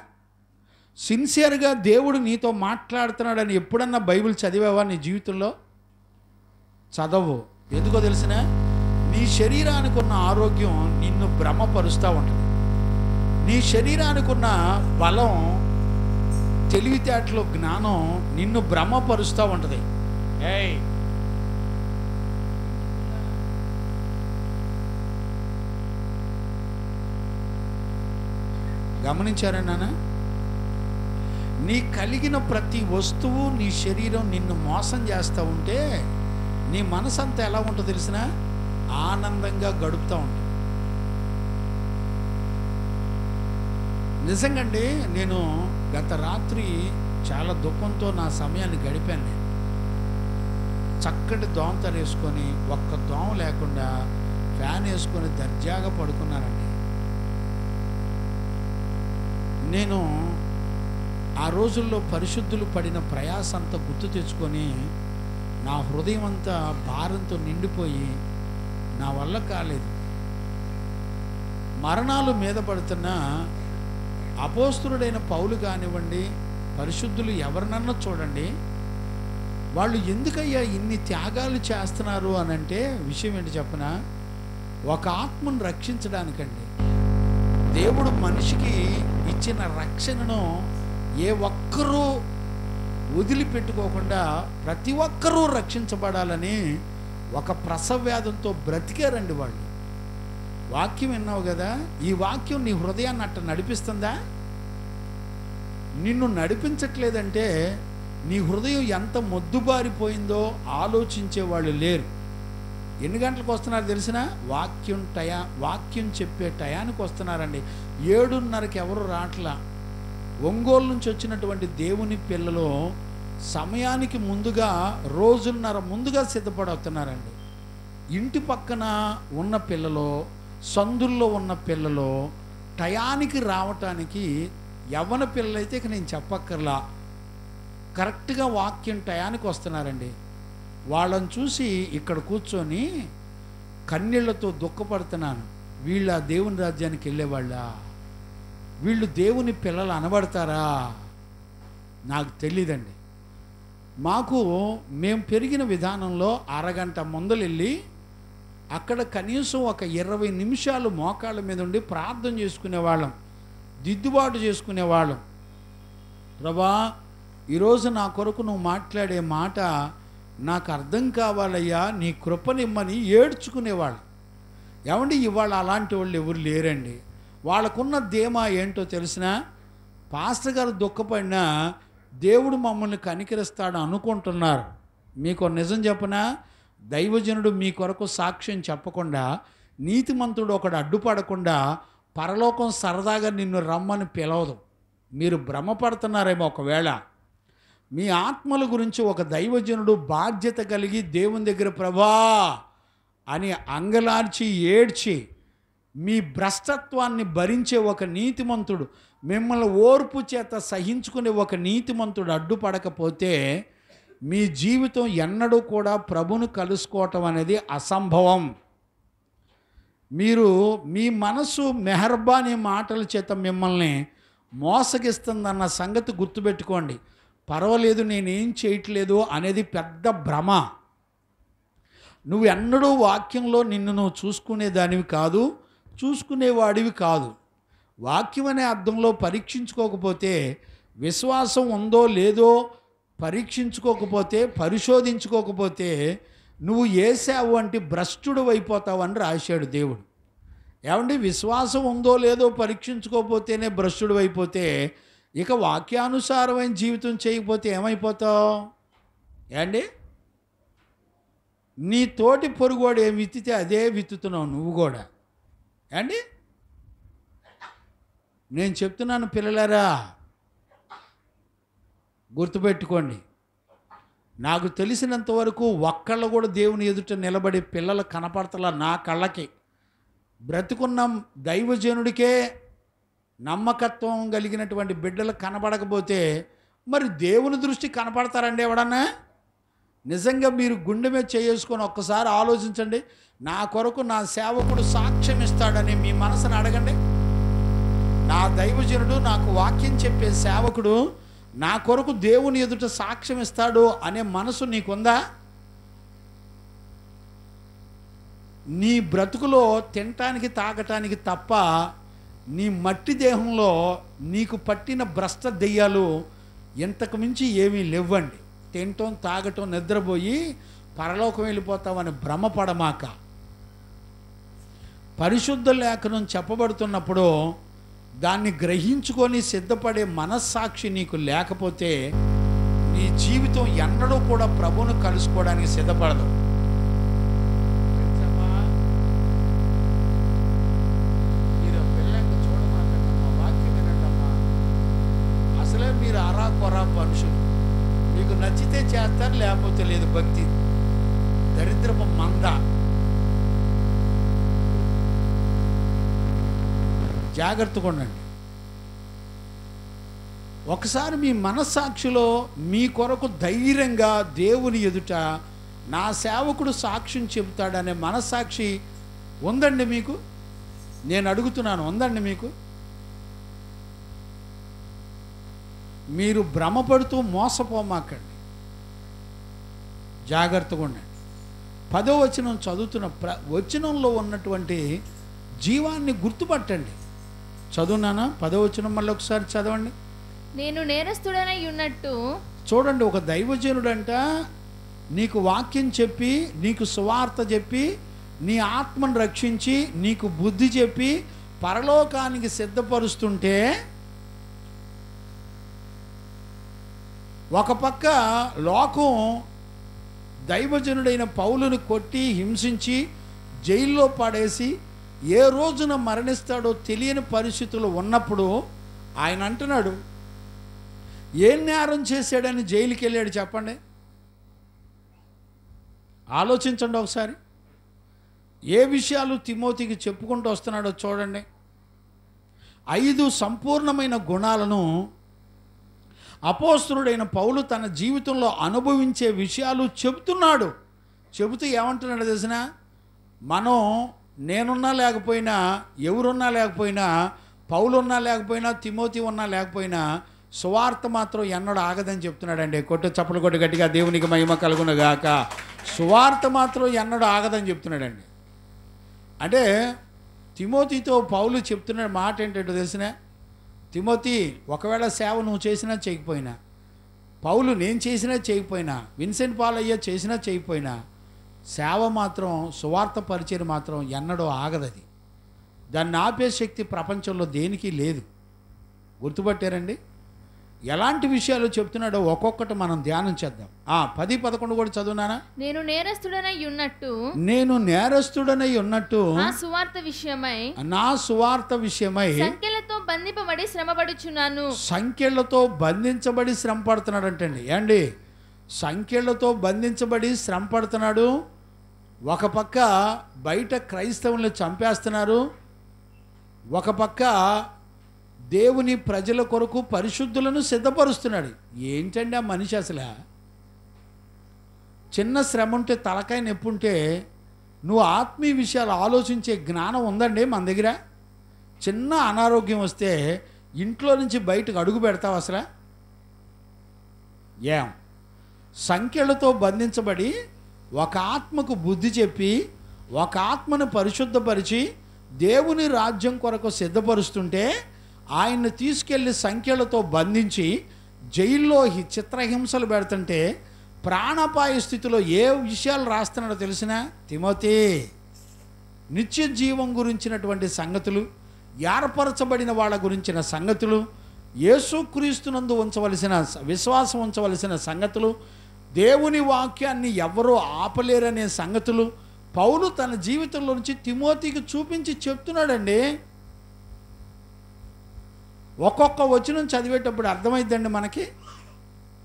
సిన్సియర్గా దేవుడు నీతో మాట్లాడుతున్నాడని ఎప్పుడన్నా బైబిల్ చదివావా నీ జీవితంలో? చదవు. ఎందుకో తెలిసిన, నీ శరీరానికి ఉన్న ఆరోగ్యం నిన్ను భ్రమపరుస్తూ ఉంటుంది. నీ శరీరానికి ఉన్న బలం, తెలివితేటలు, జ్ఞానం నిన్ను భ్రమపరుస్తూ ఉంటుంది. గమనించారా నాన్న? నీ కలిగిన ప్రతి వస్తువు, నీ శరీరం నిన్ను మోసం చేస్తూ ఉంటే నీ మనసు అంతా ఎలా ఉంటుందో తెలిసిన, ఆనందంగా గడుపుతూ ఉంటుంది. నిజంగండి, నేను గత రాత్రి చాలా దుఃఖంతో నా సమయాన్ని గడిపాను. నేను చక్కటి దోమతలు వేసుకొని, ఒక్క దోమ లేకుండా ఫ్యాన్ వేసుకొని దర్జాగా పడుకున్నానండి. నేను ఆ రోజుల్లో పరిశుద్ధులు పడిన ప్రయాస అంతా గుర్తు తెచ్చుకొని నా హృదయం అంతా భారంతో నిండిపోయి నా వల్ల కాలేదు. మరణాలు మీద పడుతున్న అపోస్తులుడైన పౌలు కానివ్వండి, పరిశుద్ధులు ఎవరినన్నా చూడండి, వాళ్ళు ఎందుకయ్యా ఇన్ని త్యాగాలు చేస్తున్నారు అని అంటే విషయం ఏంటి చెప్పనా? ఒక ఆత్మను రక్షించడానికండి. దేవుడు మనిషికి ఇచ్చిన రక్షణను ఏ ఒక్కరూ వదిలిపెట్టుకోకుండా ప్రతి ఒక్కరూ రక్షించబడాలని ఒక ప్రసవ్యాధంతో బ్రతికారండి వాళ్ళు. వాక్యం విన్నావు కదా, ఈ వాక్యం నీ హృదయాన్ని అట్ట నడిపిస్తుందా? నిన్ను నడిపించట్లేదంటే నీ హృదయం ఎంత మొద్దుబారిపోయిందో ఆలోచించే వాళ్ళు లేరు. ఎన్ని గంటలకు వస్తున్నారు తెలిసిన? వాక్యం చెప్పే టయానికి వస్తున్నారండి. 7:30కి ఎవరు రాట్లా. ఒంగోలు నుంచి వచ్చినటువంటి దేవుని పిల్లలు సమయానికి ముందుగా, రోజున్నర ముందుగా సిద్ధపడవుతున్నారండి. ఇంటి పక్కన ఉన్న పిల్లలు, సందుల్లో ఉన్న పిల్లలు టయానికి రావటానికి, యవ్వన పిల్లలైతే ఇక నేను చెప్పక్కర్లా, కరెక్ట్గా వాక్యం టయానికి వస్తున్నారండి. వాళ్ళని చూసి ఇక్కడ కూర్చొని కన్నీళ్లతో దుఃఖపడుతున్నాను. వీళ్ళ దేవుని రాజ్యానికి వెళ్ళేవాళ్ళ? వీళ్ళు దేవుని పిల్లలు అనబడతారా? నాకు తెలీదండి. మేము పెరిగిన విధానంలో అరగంట ముందలు వెళ్ళి అక్కడ కనీసం ఒక 20 నిమిషాలు మోకాళ్ళ మీద ఉండి ప్రార్థన చేసుకునేవాళ్ళం, దిద్దుబాటు చేసుకునేవాళ్ళం. ప్రభా, ఈరోజు నా కొరకు నువ్వు మాట్లాడే మాట నాకు అర్థం కావాలయ్యా, నీ కృపనిమ్మని ఏడ్చుకునేవాళ్ళు. ఏమండి, ఇవాళ అలాంటి వాళ్ళు ఎవరు లేరండి. వాళ్ళకున్న ధీమా ఏంటో తెలిసినా, పాస్టర్ గారు దుఃఖపడినా దేవుడు మమ్మల్ని కనికరిస్తాడు అనుకుంటున్నారు. మీకు నిజం చెప్పనా, దైవజనుడు మీ కొరకు సాక్ష్యం చెప్పకుండా, నీతిమంతుడు ఒకడు అడ్డుపడకుండా పరలోకం సరదాగా నిన్ను రమ్మని పిలవదు. మీరు భ్రమపడుతున్నారేమో. ఒకవేళ మీ ఆత్మల గురించి ఒక దైవజనుడు బాధ్యత కలిగి దేవుని దగ్గర ప్రభా అని అంగలార్చి ఏడ్చి మీ భ్రష్టత్వాన్ని భరించే ఒక నీతిమంతుడు, మిమ్మల్ని ఓర్పు చేత సహించుకునే ఒక నీతిమంతుడు అడ్డుపడకపోతే మీ జీవితం ఎన్నడూ కూడా ప్రభును కలుసుకోవటం అనేది అసంభవం. మీరు మీ మనసు మెహర్బానీ మాటల చేత మిమ్మల్ని మోసగిస్తుందన్న సంగతి గుర్తుపెట్టుకోండి. పర్వాలేదు, నేనేం చేయట్లేదు అనేది పెద్ద భ్రమ. నువ్వు ఎన్నడూ వాక్యంలో నిన్ను నువ్వు చూసుకునేదానివి కాదు, చూసుకునేవాడివి కాదు. వాక్యం అనే అర్థంలో పరీక్షించుకోకపోతే, విశ్వాసం ఉందో లేదో పరీక్షించుకోకపోతే, పరిశోధించుకోకపోతే నువ్వు ఏసావు అంటే భ్రష్టుడు అయిపోతావని రాశాడు దేవుడు. ఏమండి, విశ్వాసం ఉందో లేదో పరీక్షించుకోకపోతేనే భ్రష్టుడు అయిపోతే, ఇక వాక్యానుసారమైన జీవితం చేయకపోతే ఏమైపోతావు? ఏమండి, నీ తోటి పొరుగోడు ఏం విత్తితే అదే విత్తుతున్నావు నువ్వు కూడా. ఏమండి, నేను చెప్తున్నాను పిల్లలారా, గుర్తుపెట్టుకోండి. నాకు తెలిసినంత వరకు ఒక్కళ్ళు కూడా దేవుని ఎదుట నిలబడి పిల్లలు కనపడతలా నా కళ్ళకి. బ్రతుకున్న దైవజనుడికే నమ్మకత్వం కలిగినటువంటి బిడ్డలు కనపడకపోతే మరి దేవుని దృష్టి కనపడతారండి ఎవడన్నా? నిజంగా మీరు గుండె మీద చేసుకొని ఒక్కసారి ఆలోచించండి. నా కొరకు నా సేవకుడు సాక్ష్యం ఇస్తాడని మీ మనసును అడగండి. నా దైవజనుడు, నాకు వాక్యం చెప్పే సేవకుడు నా కొరకు దేవుని ఎదుట సాక్ష్యం ఇస్తాడు అనే మనసు నీకుందా? నీ బ్రతుకులో తినటానికి తాగటానికి తప్ప నీ మట్టి దేహంలో నీకు పట్టిన భ్రష్ట దెయ్యాలు ఇంతకు మించి ఏమీ లేవండి. తినటం, తాగటం, నిద్రపోయి పరలోకం వెళ్ళిపోతామని భ్రమపడమాక. పరిశుద్ధ లేఖనం చెప్పబడుతున్నప్పుడు దాన్ని గ్రహించుకొని సిద్ధపడే మనస్సాక్షి నీకు లేకపోతే నీ జీవితం ఎన్నడూ కూడా ప్రభువును కలుసుకోవడానికి సిద్ధపడదు. మీరు పిల్లలకి చూడమాకమ్మా, వాక్యం వినండమ్మా. అసలే మీరు అరా కొరా మనుషులు. మీకు నచ్చితే చేస్తారు, లేకపోతే లేదు. భక్తి దరిద్రపు మంద. జాగ్రత్తగా ఉండండి. ఒకసారి మీ మనస్సాక్షిలో మీ కొరకు ధైర్యంగా దేవుని ఎదుట నా సేవకుడు సాక్ష్యం చెబుతాడనే మనస్సాక్షి ఉందండి మీకు? నేను అడుగుతున్నాను, ఉందండి మీకు? మీరు భ్రమపడుతూ మోసపోమాకండి. జాగ్రత్తగా ఉండండి. 10వ వచనం చదువుతున్న వచనంలో ఉన్నటువంటి జీవాన్ని గుర్తుపట్టండి. చదువునానా 10వ వచనం మళ్ళీ ఒకసారి చదవండి. నేను నేరస్తుడనై ఉన్నట్టు. చూడండి, ఒక దైవజనుడంట నీకు వాక్యం చెప్పి, నీకు సువార్త చెప్పి, నీ ఆత్మను రక్షించి, నీకు బుద్ధి చెప్పి పరలోకానికి సిద్ధపరుస్తుంటే, ఒక పక్క లోకం దైవజనుడైన పౌలుని కొట్టి హింసించి జైల్లో పడేసి ఏ రోజున మరణిస్తాడో తెలియని పరిస్థితులు ఉన్నప్పుడు ఆయన అంటున్నాడు, ఏం నేరం చేశాడని జైలుకి వెళ్ళాడు చెప్పండి. ఆలోచించండి ఒకసారి. ఏ విషయాలు తిమోతికి చెప్పుకుంటూ వస్తున్నాడో చూడండి. 5 సంపూర్ణమైన గుణాలను అపోస్తలుడైన పౌలు తన జీవితంలో అనుభవించే విషయాలు చెబుతున్నాడు. చెబుతూ ఏమంటున్నాడు తెలిసిన? మనం నేనున్నా లేకపోయినా, ఎవరున్నా లేకపోయినా, పౌలు ఉన్నా లేకపోయినా, తిమోతి ఉన్నా లేకపోయినా సువార్త మాత్రం ఎన్నడూ ఆగదని చెప్తున్నాడండి. చప్పలు కొట్టి గట్టిగా దేవునికి మహిమ కలుగునుగాక. సువార్త మాత్రం ఎన్నడూ ఆగదని చెప్తున్నాడండి. అంటే తిమోతితో పౌలు చెప్తున్న మాట ఏంటంటే తెలిసిన? తిమోతి, ఒకవేళ సేవ నువ్వు చేసినా చేయకపోయినా, పౌలు నేను చేసినా చేయకపోయినా, విన్సెంట్ పాల్ అయ్యా చేసినా చేయకపోయినా, సేవ మాత్రం, సువార్త పరిచయం మాత్రం ఎన్నడూ ఆగదది. దాన్ని ఆపే శక్తి ప్రపంచంలో దేనికి లేదు. గుర్తుపట్టారండి? ఎలాంటి విషయాలు చెప్తున్నాడో ఒక్కొక్కటి మనం ధ్యానం చేద్దాం. 10, 11 కూడా చదువునానా? నేను నేరస్తుడనై ఉన్నట్టు నా సువార్త విషయమై సంఖ్యలతో బంధించబడి శ్రమ పడుతున్నాడు అంటండి. ఏండి, సంఖ్యలతో బంధించబడి శ్రమ పడుతున్నాడు. ఒక పక్క బయట క్రైస్తవుల్ని చంపేస్తున్నారు, ఒక పక్క దేవుని ప్రజల కొరకు పరిశుద్ధులను సిద్ధపరుస్తున్నాడు. ఏంటండి ఆ మనిషి అసలు? చిన్న శ్రమ ఉంటే, తలకాయ నొప్పి ఉంటే నువ్వు ఆత్మీయ విషయాలు ఆలోచించే జ్ఞానం ఉందండి మన దగ్గర? చిన్న అనారోగ్యం వస్తే ఇంట్లో నుంచి బయటకు అడుగు పెడతావు అసలు? సంఖ్యలతో బంధించబడి ఒక ఆత్మకు బుద్ధి చెప్పి ఒక ఆత్మను పరిశుద్ధపరిచి దేవుని రాజ్యం కొరకు సిద్ధపరుస్తుంటే ఆయన్ని తీసుకెళ్ళి సంఖ్యలతో బంధించి జైల్లో చిత్రహింసలు పెడుతుంటే ప్రాణాపాయ స్థితిలో ఏ విషయాలు రాస్తున్నాడో తెలిసిన? తిమోతి, నిత్య జీవం గురించినటువంటి సంగతులు, ఏర్పరచబడిన వాళ్ళ గురించిన సంగతులు, యేసుక్రీస్తునందు ఉంచవలసిన విశ్వాసం ఉంచవలసిన సంగతులు, దేవుని వాక్యాన్ని ఎవరూ ఆపలేరనే సంగతులు పౌలు తన జీవితంలో నుంచి తిమోతికి చూపించి చెప్తున్నాడండి. ఒక్కొక్క వచనం చదివేటప్పుడు అర్థమైందండి మనకి.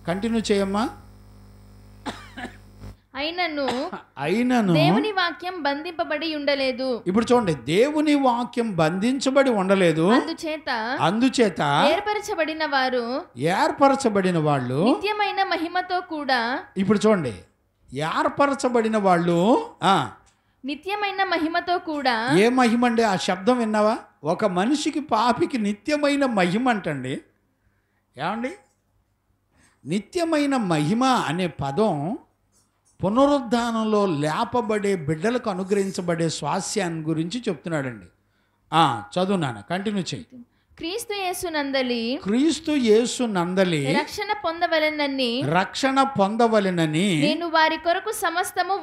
కంటిన్యూ చేయమ్మా. అయినను దేవుని వాక్యం బంధింపబడి ఉండలేదు. ఇప్పుడు చూడండి, దేవుని వాక్యం బంధించబడి ఉండలేదు, అందుచేత ఏర్పరచబడిన వాళ్ళు నిత్యమైన మహిమతో కూడా. ఇప్పుడు చూడండి, ఏర్పరచబడిన వాళ్ళు నిత్యమైన మహిమతో కూడా. ఏ మహిమ అండి? ఆ శబ్దం విన్నావా? ఒక మనిషికి, పాపికి నిత్యమైన మహిమ అంటండి. ఏమండి, నిత్యమైన మహిమ అనే పదం పునరుద్ధానంలో లేపబడే బిడ్డలకు అనుగ్రహించబడే స్వాస్యాన్ని గురించి చెప్తున్నాడండి. చదువునాను, కంటిన్యూ చేయి. క్రీస్తు యేసు నందలి రక్షణ పొందవలెనని నేను వారి కొరకు సమస్తమును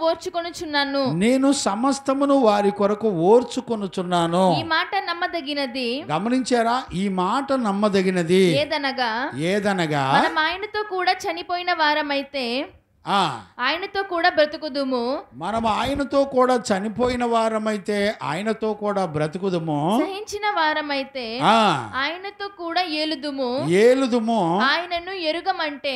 వారి కొరకు ఓర్చుకొనుచున్నాను. ఈ మాట నమ్మదగినది. గమనించారా? ఈ మాట నమ్మదగినది. ఏదనగా మనం ఆయనతో కూడా చనిపోయిన వారమైతే ఆయనతో కూడా బ్రతుకుదుము. మనం ఆయనతో కూడా చనిపోయిన వారమైతే ఆయనతో కూడా బ్రతుకుదుము. సహించిన వారమైతే ఆయనతో కూడా ఏలుదుము. ఆయనను ఎరగమంటే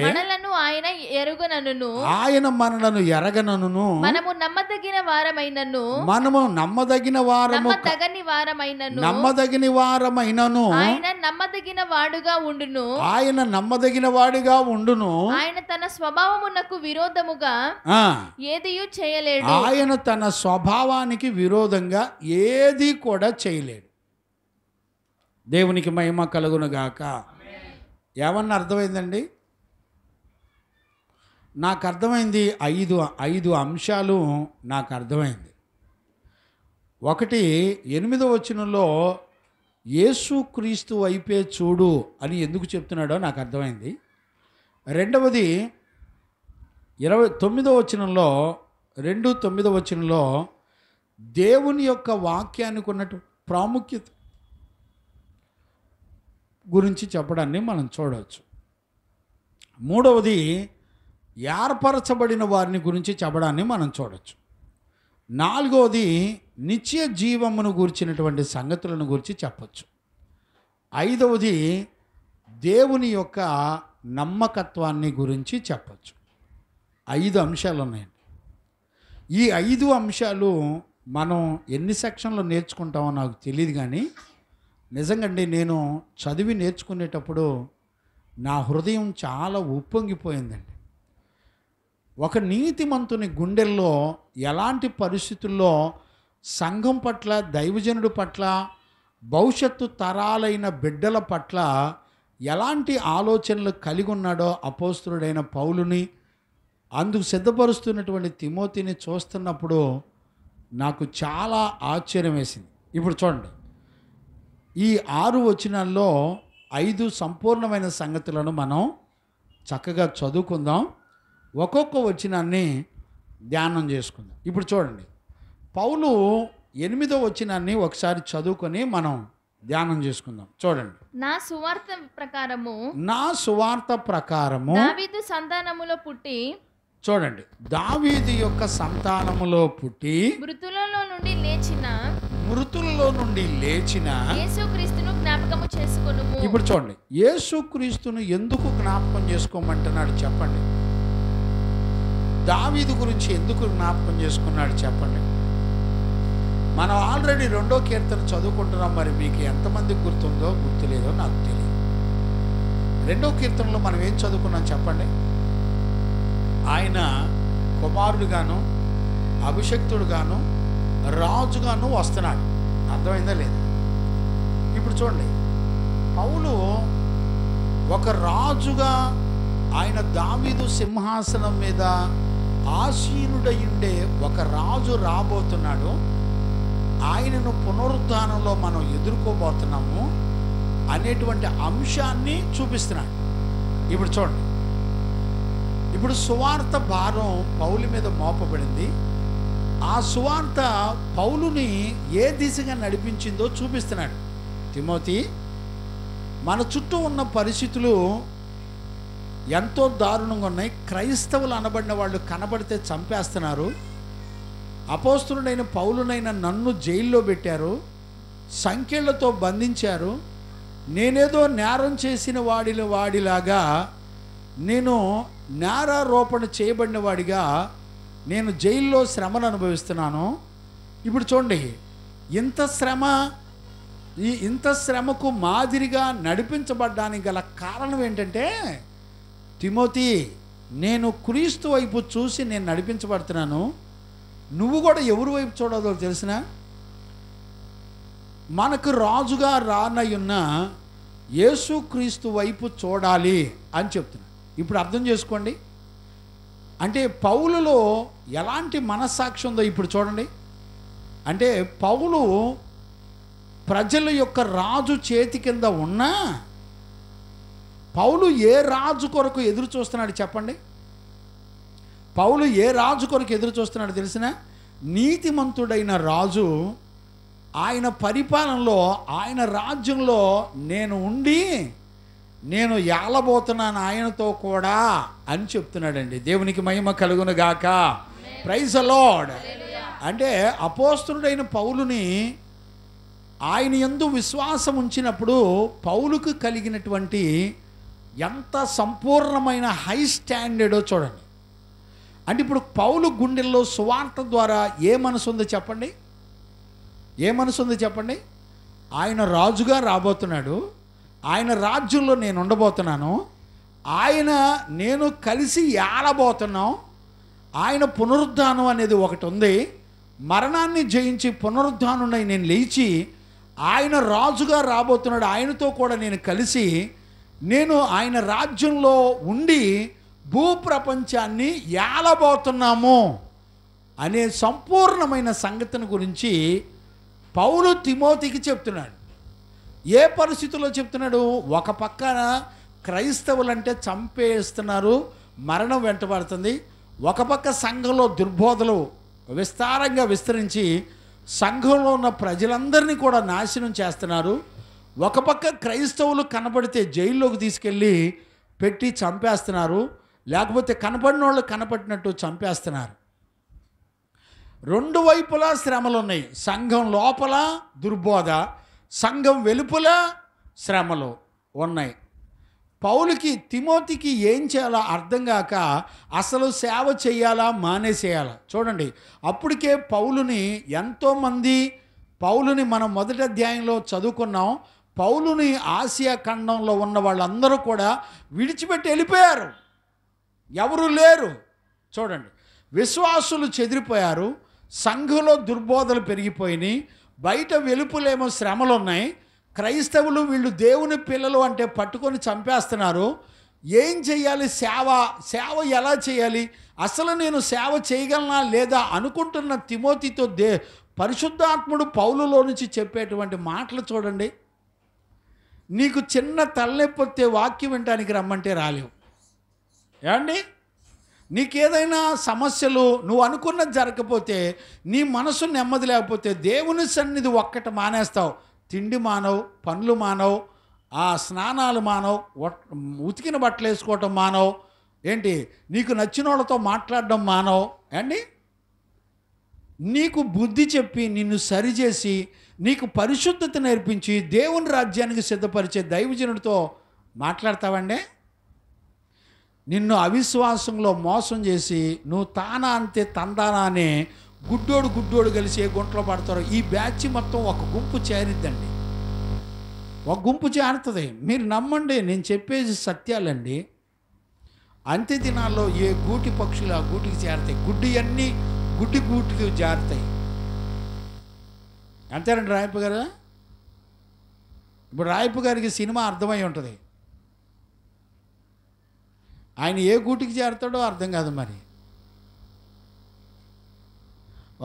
మనలను ఆయన ఎరుగనను. ఆయన మనలను ఎరగనను. మనము నమ్మదగిన వారమైనను. నమ్మదగిన వారమైనను. ఆయన నమ్మదగిన వాడుగా ఉండును. ఆయన తన స్వభావమునకు విరోధముగా ఏదియూ చేయలేడు. ఆయన తన స్వభావానికి విరోధంగా ఏది కూడా చేయలేడు. దేవునికి మహిమ కలుగును గాక. ఏమన్నా అర్థమైందండి? నాకు అర్థమైంది. ఐదు అంశాలు నాకు అర్థమైంది. ఒకటి, 8వ వచనంలో యేసుక్రీస్తు వైపే చూడు అని ఎందుకు చెప్తున్నాడో నాకు అర్థమైంది. రెండవది, 29వ వచనంలో 2:9 వచనంలో దేవుని యొక్క వాక్యానికి ఉన్నట్టు ప్రాముఖ్యత గురించి చెప్పడాన్ని మనం చూడవచ్చు. మూడవది, ఏర్పరచబడిన వారిని గురించి చెప్పడాన్ని మనం చూడవచ్చు. నాలుగవది, నిత్య జీవమును గురించినటువంటి సంగతులను గురించి చెప్పచ్చు. ఐదవది, దేవుని యొక్క నమ్మకత్వాన్ని గురించి చెప్పచ్చు. 5 అంశాలు ఉన్నాయండి. ఈ 5 అంశాలు మనం ఎన్ని సెక్షన్లో నేర్చుకుంటామో నాకు తెలియదు, కానీ నిజంగాండి నేను చదివి నేర్చుకునేటప్పుడు నా హృదయం చాలా ఉప్పొంగిపోయిందండి. ఒక నీతిమంతుని గుండెల్లో ఎలాంటి పరిస్థితుల్లో సంఘం పట్ల, దైవజనుడి పట్ల, భవిష్యత్తు తరాలైన బిడ్డల పట్ల ఎలాంటి ఆలోచనలు కలిగి ఉన్నాడో అపోస్తలుడైన పౌలుని, అందుకు సిద్ధపరుస్తున్నటువంటి తిమోతిని చూస్తున్నప్పుడు నాకు చాలా ఆశ్చర్యం వేసింది. ఇప్పుడు చూడండి, ఈ 6 వచనాల్లో 5 సంపూర్ణమైన సంగతులను మనం చక్కగా చదువుకుందాం. ఒక్కొక్క వచనాన్ని ధ్యానం చేసుకుందాం. ఇప్పుడు చూడండి, పౌలు 8వ వచనాన్ని ఒకసారి చదువుకొని మనం ధ్యానం చేసుకుందాం. చూడండి. నా సువార్త ప్రకారము దావీదు సంతానములో పుట్టి, చూడండి, దావీదు యొక్క సంతానములో పుట్టి మృతులలో నుండి లేచిన యేసుక్రీస్తును జ్ఞాపకము చేసుకొనుము. ఇప్పుడు చూడండి, యేసుక్రీస్తును ఎందుకు జ్ఞాపకం చేసుకోమంటున్నాడు చెప్పండి? దావీదు గురించి ఎందుకు జ్ఞాపకం చేసుకున్నాడు చెప్పండి? మనం ఆల్రెడీ 2వ కీర్తన చదువుకుంటున్నాం. మరి మీకు ఎంతమందికి గుర్తుందో గుర్తులేదో నాకు తెలియదు. 2వ కీర్తనలో మనం ఏం చదువుకున్నాం చెప్పండి? ఆయన కుమారుడుగాను, అభిషక్తుడుగాను, రాజుగాను వస్తున్నాడు. అర్థమైందా లేదా? ఇప్పుడు చూడండి, పౌలు ఒక రాజుగా ఆయన దావీదు సింహాసనం మీద ఆసీనుడయుండే ఒక రాజు రాబోతున్నాడు. ఆయనను పునరుద్ధానంలో మనం ఎదుర్కోబోతున్నాము అనేటువంటి అంశాన్ని చూపిస్తున్నాడు. ఇప్పుడు చూడండి, ఇప్పుడు సువార్త భారం పౌలు మీద మోపబడింది. ఆ సువార్త పౌలుని ఏ దిశగా నడిపించిందో చూపిస్తున్నాడు. తిమోతి, మన చుట్టూ ఉన్న పరిస్థితులు ఎంతో దారుణంగా ఉన్నాయి. క్రైస్తవులు అనబడిన వాళ్ళు కనబడితే చంపేస్తున్నారు. అపోస్తులుడైన పౌలునైన నన్ను జైల్లో పెట్టారు, సంకెళ్లతో బంధించారు. నేనేదో నేరం చేసిన వాడిలాగా, నేను నేరారోపణ చేయబడిన వాడిగా నేను జైల్లో శ్రమను అనుభవిస్తున్నాను. ఇప్పుడు చూడండి, ఇంత శ్రమకు మాదిరిగా నడిపించబడ్డానికి గల కారణం ఏంటంటే, తిమోతి, నేను క్రీస్తు వైపు చూసి నేను నడిపించబడుతున్నాను. నువ్వు కూడా ఎవరి వైపు చూడదో తెలిసిన? మనకు రాజుగా రానయ్యున్న యేసుక్రీస్తు వైపు చూడాలి అని చెప్తున్నా. ఇప్పుడు అర్థం చేసుకోండి, అంటే పౌలులో ఎలాంటి మనస్సాక్షి ఉందో ఇప్పుడు చూడండి. అంటే పౌలు ప్రజల యొక్క రాజు చేతి కింద ఉన్నా పౌలు ఏ రాజు కొరకు ఎదురు చూస్తున్నాడు చెప్పండి? పౌలు ఏ రాజు కొరకు ఎదురు చూస్తున్నాడు తెలిసిన? నీతిమంతుడైన రాజు, ఆయన పరిపాలనలో, ఆయన రాజ్యంలో నేను ఉండి నేను ఏలబోతున్నాను ఆయనతో కూడా అని చెప్తున్నాడండి. దేవునికి మహిమ కలుగును గాక. Praise the Lord. అంటే అపోస్తలుడైన పౌలుని ఆయన యందు విశ్వాసం ఉంచినప్పుడు పౌలుకు కలిగినటువంటి ఎంత సంపూర్ణమైన హై స్టాండర్డో చూడండి. అంటే ఇప్పుడు పౌలు గుండెల్లో సువార్త ద్వారా ఏ మనసు ఉందో చెప్పండి? ఏ మనసు ఉంది చెప్పండి? ఆయన రాజుగా రాబోతున్నాడు, ఆయన రాజ్యంలో నేను ఉండబోతున్నాను, నేను కలిసి ఏలబోతున్నాం. ఆయన పునరుద్ధానం అనేది ఒకటి ఉంది. మరణాన్ని జయించి పునరుద్ధానుడై నేను లేచి ఆయన రాజుగా రాబోతున్నాడు. ఆయనతో కూడా నేను కలిసి నేను ఆయన రాజ్యంలో ఉండి భూప్రపంచాన్ని ఏలబోతున్నాము అనే సంపూర్ణమైన సంగతిని గురించి పౌలు తిమోతికి చెప్తున్నాడు. ఏ పరిస్థితుల్లో చెప్తున్నాడు? ఒక పక్కన క్రైస్తవులంటే చంపేస్తున్నారు, మరణం వెంటబడుతుంది. ఒక పక్క సంఘంలో దుర్బోధలు విస్తారంగా విస్తరించి సంఘంలో ఉన్న ప్రజలందరినీ కూడా నాశనం చేస్తున్నారు. ఒక పక్క క్రైస్తవులు కనబడితే జైల్లోకి తీసుకెళ్ళి పెట్టి చంపేస్తున్నారు, లేకపోతే కనపడిన వాళ్ళు కనపడినట్టు చంపేస్తున్నారు. రెండు వైపులా శ్రమలు ఉన్నాయి. సంఘం లోపల దుర్బోధ, సంఘం వెలుపల శ్రమలు ఉన్నాయి. పౌలుకి తిమోతికి ఏం చేయాలో అర్థం కాక అసలు సేవ చేయాలా మానేసేయాలా? చూడండి, అప్పటికే ఎంతోమంది పౌలుని మనం మొదటి అధ్యాయంలో చదువుకున్నాం. పౌలుని ఆసియా ఖండంలో ఉన్న వాళ్ళందరూ కూడా విడిచిపెట్టి వెళ్ళిపోయారు, ఎవరు లేరు. చూడండి, విశ్వాసులు చెదిరిపోయారు, సంఘంలో దుర్బోధలు పెరిగిపోయినాయి, బయట వెలుపులేమో శ్రమలు ఉన్నాయి. క్రైస్తవులు వీళ్ళు దేవుని పిల్లలు అంటే పట్టుకొని చంపేస్తున్నారు. ఏం చేయాలి? సేవ ఎలా చేయాలి? అసలు నేను సేవ చేయగలనా లేదా అనుకుంటున్న తిమోతితో పరిశుద్ధాత్ముడు పౌలులో నుంచి చెప్పేటువంటి మాటలు చూడండి. నీకు చిన్న తలనొప్పి వస్తే వాక్యం వినడానికి రమ్మంటే రాలేవు. ఏమండి, నీకేదైనా సమస్యలు నువ్వు అనుకున్నది జరగకపోతే, నీ మనసు నెమ్మది లేకపోతే దేవుని సన్నిధి ఒక్కటి మానేస్తావు, తిండి మానవు, పనులు మానవు, ఆ స్నానాలు మానవు, ఉతికిన బట్టలు వేసుకోవటం మానవు, ఏంటి నీకు నచ్చిన వాళ్ళతో మాట్లాడడం మానవు అండి. నీకు బుద్ధి చెప్పి నిన్ను సరిచేసి నీకు పరిశుద్ధత నేర్పించి దేవుని రాజ్యానికి సిద్ధపరిచే దైవజనుడితో మాట్లాడతావండి. నిన్ను అవిశ్వాసంలో మోసం చేసి నువ్వు తానా అంతే తందానా అనే గుడ్డోడు కలిసి ఏ గుంటలో పడతారో ఈ బ్యాచ్ మొత్తం ఒక గుంపు చేరిద్దండి, ఒక గుంపు చేరుతుంది. మీరు నమ్మండి, నేను చెప్పేది సత్యాలండి. అంత్య దినాల్లో ఏ గూటి పక్షులు ఆ గూటికి చేరతాయి, గుడ్డి గూటికి చేరతాయి. అంతేనండి రాయప్ప గారు. ఇప్పుడు రాయప్ప గారికి సినిమా అర్థమై ఉంటుంది, ఆయన ఏ గూటికి చేరతాడో అర్థం కాదు. మరి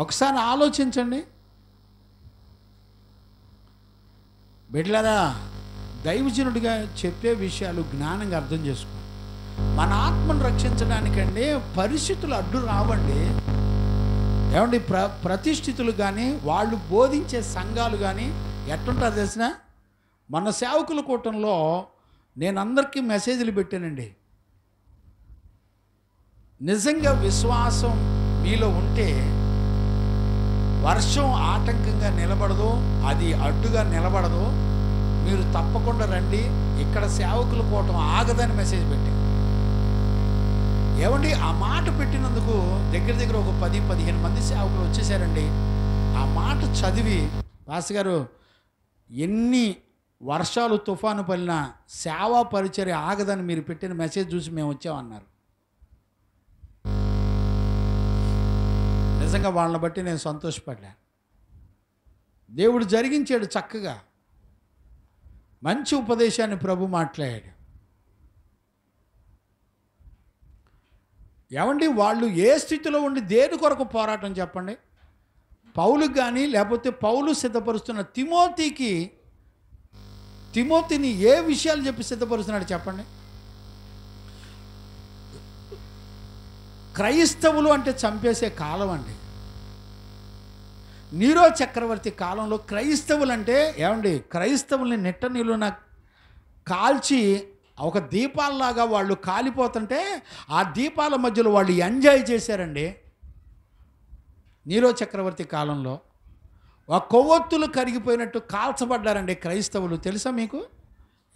ఒకసారి ఆలోచించండి బిడ్డలారా. దైవజనుడిగా చెప్పే విషయాలు జ్ఞానంగా అర్థం చేసుకోండి. మన ఆత్మను రక్షించడానికండి పరిస్థితులు అడ్డు రావండి. ఏమండి ప్రతిష్ఠితులు కానీ వాళ్ళు బోధించే సంఘాలు కానీ ఎట్టుంటారు తెలిసిన, మన సేవకుల కూటంలో నేను అందరికీ మెసేజ్లు పెట్టానండి. నిజంగా విశ్వాసం మీలో ఉంటే వర్షం ఆటంకంగా నిలబడదు, అది అడ్డుగా నిలబడదు. మీరు తప్పకుండా రండి, ఇక్కడ సేవకుల కూటం ఆగదని మెసేజ్ పెట్టాను. ఏమండి ఆ మాట పెట్టినందుకు దగ్గర ఒక 10-15 మంది సేవకులు వచ్చేసారండి. ఆ మాట చదివి, పాస్ గారు ఎన్ని వర్షాలు తుఫాను పడినా సేవా పరిచర్య ఆగదని మీరు పెట్టిన మెసేజ్ చూసి మేము వచ్చామన్నారు. నిజంగా వాళ్ళని బట్టి నేను సంతోషపడ్డాను. దేవుడు జరిగించాడు చక్కగా, మంచి ఉపదేశాన్ని ప్రభు మాట్లాడాడు. ఏమండి వాళ్ళు ఏ స్థితిలో ఉండి దేని కొరకు పోరాటం చెప్పండి. పౌలుకి కానీ లేకపోతే పౌలు సిద్ధపరుస్తున్న తిమోతిని ఏ విషయాలు చెప్పి సిద్ధపరుస్తున్నాడు చెప్పండి. క్రైస్తవులు అంటే చంపేసే కాలం అండి. నీరో చక్రవర్తి కాలంలో క్రైస్తవులు అంటే ఏమండి, క్రైస్తవుల్ని నిట్ట నిలువున కాల్చి ఒక దీపాలలాగా వాళ్ళు కాలిపోతుంటే ఆ దీపాల మధ్యలో వాళ్ళు ఎంజాయ్ చేశారండి. నీరో చక్రవర్తి కాలంలో ఆ కొవ్వొత్తులు కరిగిపోయినట్టు కాల్చబడ్డారండి క్రైస్తవులు. తెలుసా మీకు?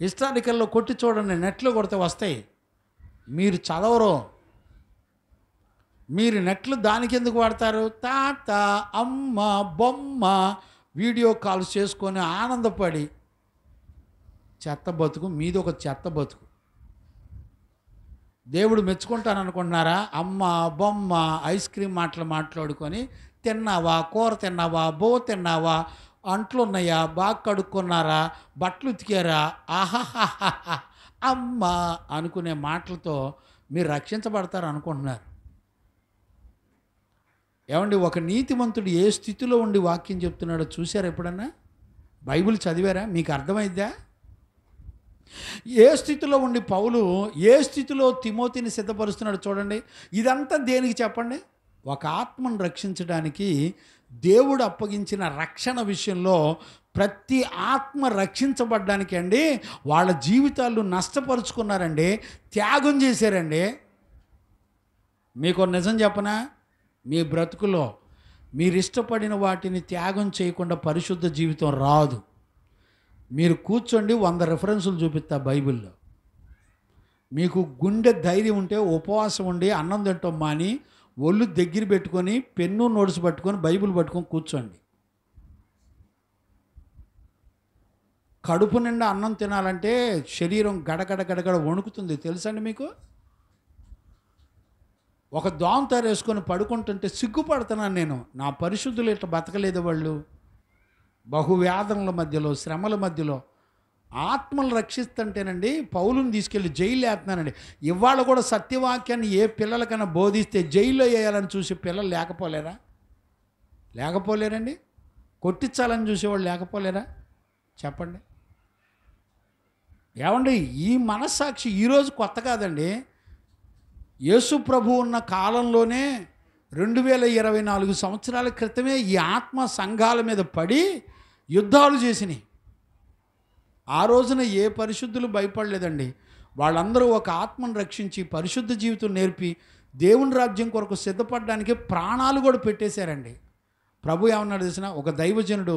హిస్టారికల్లో కొట్టి చూడండి, నెట్లో కొడితే వస్తాయి. మీరు చదవరు, మీరు నెట్లు దానికి ఎందుకు వాడతారు? తాత, అమ్మ, బొమ్మ వీడియో కాల్స్ చేసుకొని ఆనందపడి చెత్త బతుకు మీది ఒక చెత్త బతుకు. దేవుడు మెచ్చుకుంటాను అనుకుంటున్నారా? అమ్మ, బొమ్మ, ఐస్ క్రీమ్ మాట్లాడుకొని తిన్నావా, కూర తిన్నావా, బో తిన్నావా, అంట్లు ఉన్నాయా, బాగా కడుక్కున్నారా, బట్టలు ఉతికారా, ఆహాహా అమ్మ అనుకునే మాటలతో మీరు రక్షించబడతారు అనుకుంటున్నారు. ఏమండి ఒక నీతిమంతుడు ఏ స్థితిలో ఉండి వాక్యం చెప్తున్నాడో చూసారా ఎప్పుడన్నా? బైబిల్ చదివారా? మీకు అర్థమైద్దా? ఏ స్థితిలో ఉండి పౌలు ఏ స్థితిలో తిమోతిని సిద్ధపరుస్తున్నాడు చూడండి. ఇదంతా దేనికి చెప్పండి? ఒక ఆత్మను రక్షించడానికి దేవుడు అప్పగించిన రక్షణ విషయంలో ప్రతి ఆత్మ రక్షించబడ్డానికి అండి వాళ్ళ జీవితాలు నష్టపరుచుకున్నారండి, త్యాగం చేశారండి. మీకు నిజం చెప్పనా? మీ బ్రతుకులో మీరు ఇష్టపడిన వాటిని త్యాగం చేయకుండా పరిశుద్ధ జీవితం రాదు. మీరు కూర్చోండి, 100 రెఫరెన్సులు చూపిస్తా బైబిల్లో. మీకు గుండె ధైర్యం ఉంటే ఉపవాసం ఉండి అన్నం తింటాం మాని ఒళ్ళు దగ్గర పెట్టుకొని పెన్ను నోట్స్ పట్టుకొని బైబిల్ పట్టుకొని కూర్చోండి. కడుపు నిండా అన్నం తినాలంటే శరీరం గడగడ వణుకుతుంది, తెలుసండి మీకు? ఒక దోమ తయారేసుకొని పడుకుంటుంటే సిగ్గుపడుతున్నాను నేను. నా పరిశుద్ధులు ఇట్లా బతకలేదు వాళ్ళు. బహువ్యాధనల మధ్యలో, శ్రమల మధ్యలో ఆత్మలు రక్షిస్తుంటేనండి పౌలుని తీసుకెళ్ళి జైలు వేస్తున్నానండి. ఇవాళ కూడా సత్యవాక్యాన్ని ఏ పిల్లలకైనా బోధిస్తే జైల్లో వేయాలని చూసి పిల్లలు లేకపోలేరండి? కొట్టించాలని చూసేవాళ్ళు లేకపోలేరా? చెప్పండి. ఏమండి ఈ మనస్సాక్షి ఈరోజు కొత్త కాదండి. యేసు ప్రభు ఉన్న కాలంలోనే 2024 సంవత్సరాల క్రితమే ఈ ఆత్మ సంఘాల మీద పడి యుద్ధాలు చేసినాయి. ఆ రోజున ఏ పరిశుద్ధులు భయపడలేదండి. వాళ్ళందరూ ఒక ఆత్మను రక్షించి పరిశుద్ధ జీవితం నేర్పి దేవుని రాజ్యం కొరకు సిద్ధపడడానికి ప్రాణాలు కూడా పెట్టేశారండి. ప్రభు ఏమన్నాడు తెలిసిన, ఒక దైవజనుడు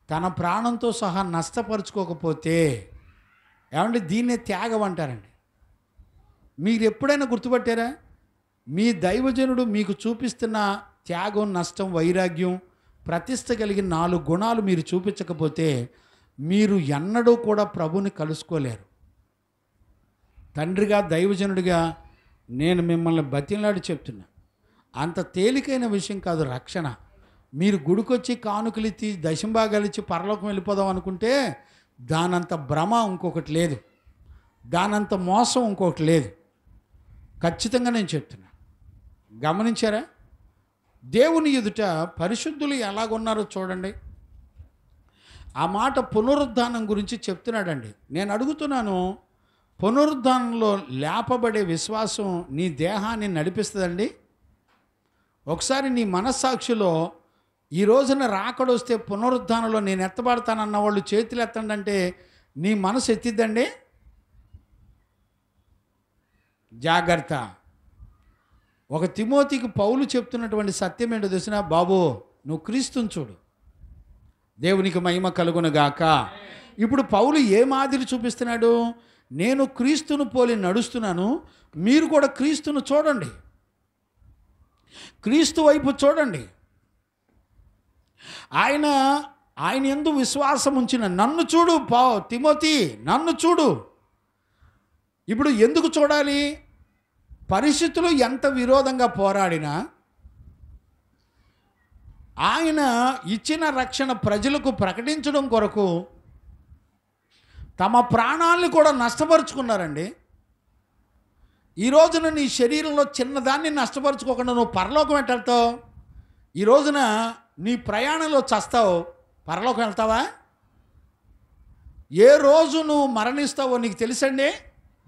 తన ప్రాణంతో సహా నష్టపరుచుకోకపోతే ఏమంటే దీన్నే త్యాగం అంటారండి. మీరు ఎప్పుడైనా గుర్తుపట్టారా? మీ దైవజనుడు మీకు చూపిస్తున్న త్యాగం, నష్టం, వైరాగ్యం, ప్రతిష్ట కలిగిన 4 గుణాలు మీరు చూపించకపోతే మీరు ఎన్నడూ కూడా ప్రభుని కలుసుకోలేరు. తండ్రిగా, దైవజనుడిగా నేను మిమ్మల్ని బతిలాడి చెప్తున్నా, అంత తేలికైన విషయం కాదు రక్షణ. మీరు గుడికొచ్చి కానుకలిచ్చి దశంభాగాలిచ్చి పరలోకం వెళ్ళిపోదాం అనుకుంటే దానంత భ్రమ ఇంకొకటి లేదు, దానంత మోసం ఇంకొకటి లేదు. ఖచ్చితంగా నేను చెప్తున్నా. గమనించారా? దేవుని ఎదుట పరిశుద్ధులు ఎలాగున్నారో చూడండి. ఆ మాట పునరుద్ధానం గురించి చెప్తున్నాడండి. నేను అడుగుతున్నాను, పునరుద్ధానంలో లేపబడే విశ్వాసం నీ దేహాన్ని నడిపిస్తుందండి? ఒకసారి నీ మనస్సాక్షిలో ఈ రోజున రాకడొస్తే పునరుద్ధానంలో నేను ఎత్తబడతానన్న వాళ్ళు చేతులు ఎత్తండి అంటే నీ మనసు ఎత్తిద్దండి? జాగ్రత్త. ఒక తిమోతికి పౌలు చెప్తున్నటువంటి సత్యం ఏంటో తెలిసిన, బాబు నువ్వు క్రీస్తుని చూడు, దేవునికి మహిమ కలుగునుగాక. ఇప్పుడు పౌలు ఏ మాదిరి చూపిస్తున్నాడు? నేను క్రీస్తును పోలి నడుస్తున్నాను, మీరు కూడా క్రీస్తును చూడండి, క్రీస్తు వైపు చూడండి. ఆయన యందు విశ్వాసం ఉంచిన నన్ను చూడు తిమోతి, నన్ను చూడు. ఇప్పుడు ఎందుకు చూడాలి? పరిస్థితులు ఎంత విరోధంగా పోరాడినా ఆయన ఇచ్చిన రక్షణ ప్రజలకు ప్రకటించడం కొరకు తమ ప్రాణాలను కూడా నష్టపరుచుకున్నారండి. ఈ రోజున నీ శరీరంలో చిన్నదాన్ని నష్టపరుచుకోకుండా నువ్వు పరలోకం వెళ్తావు. ఈ రోజున నీ ప్రయాణంలో చస్తావు, పరలోకం వెళ్తావా? ఏ రోజు నువ్వు మరణిస్తావో నీకు తెలుసండి?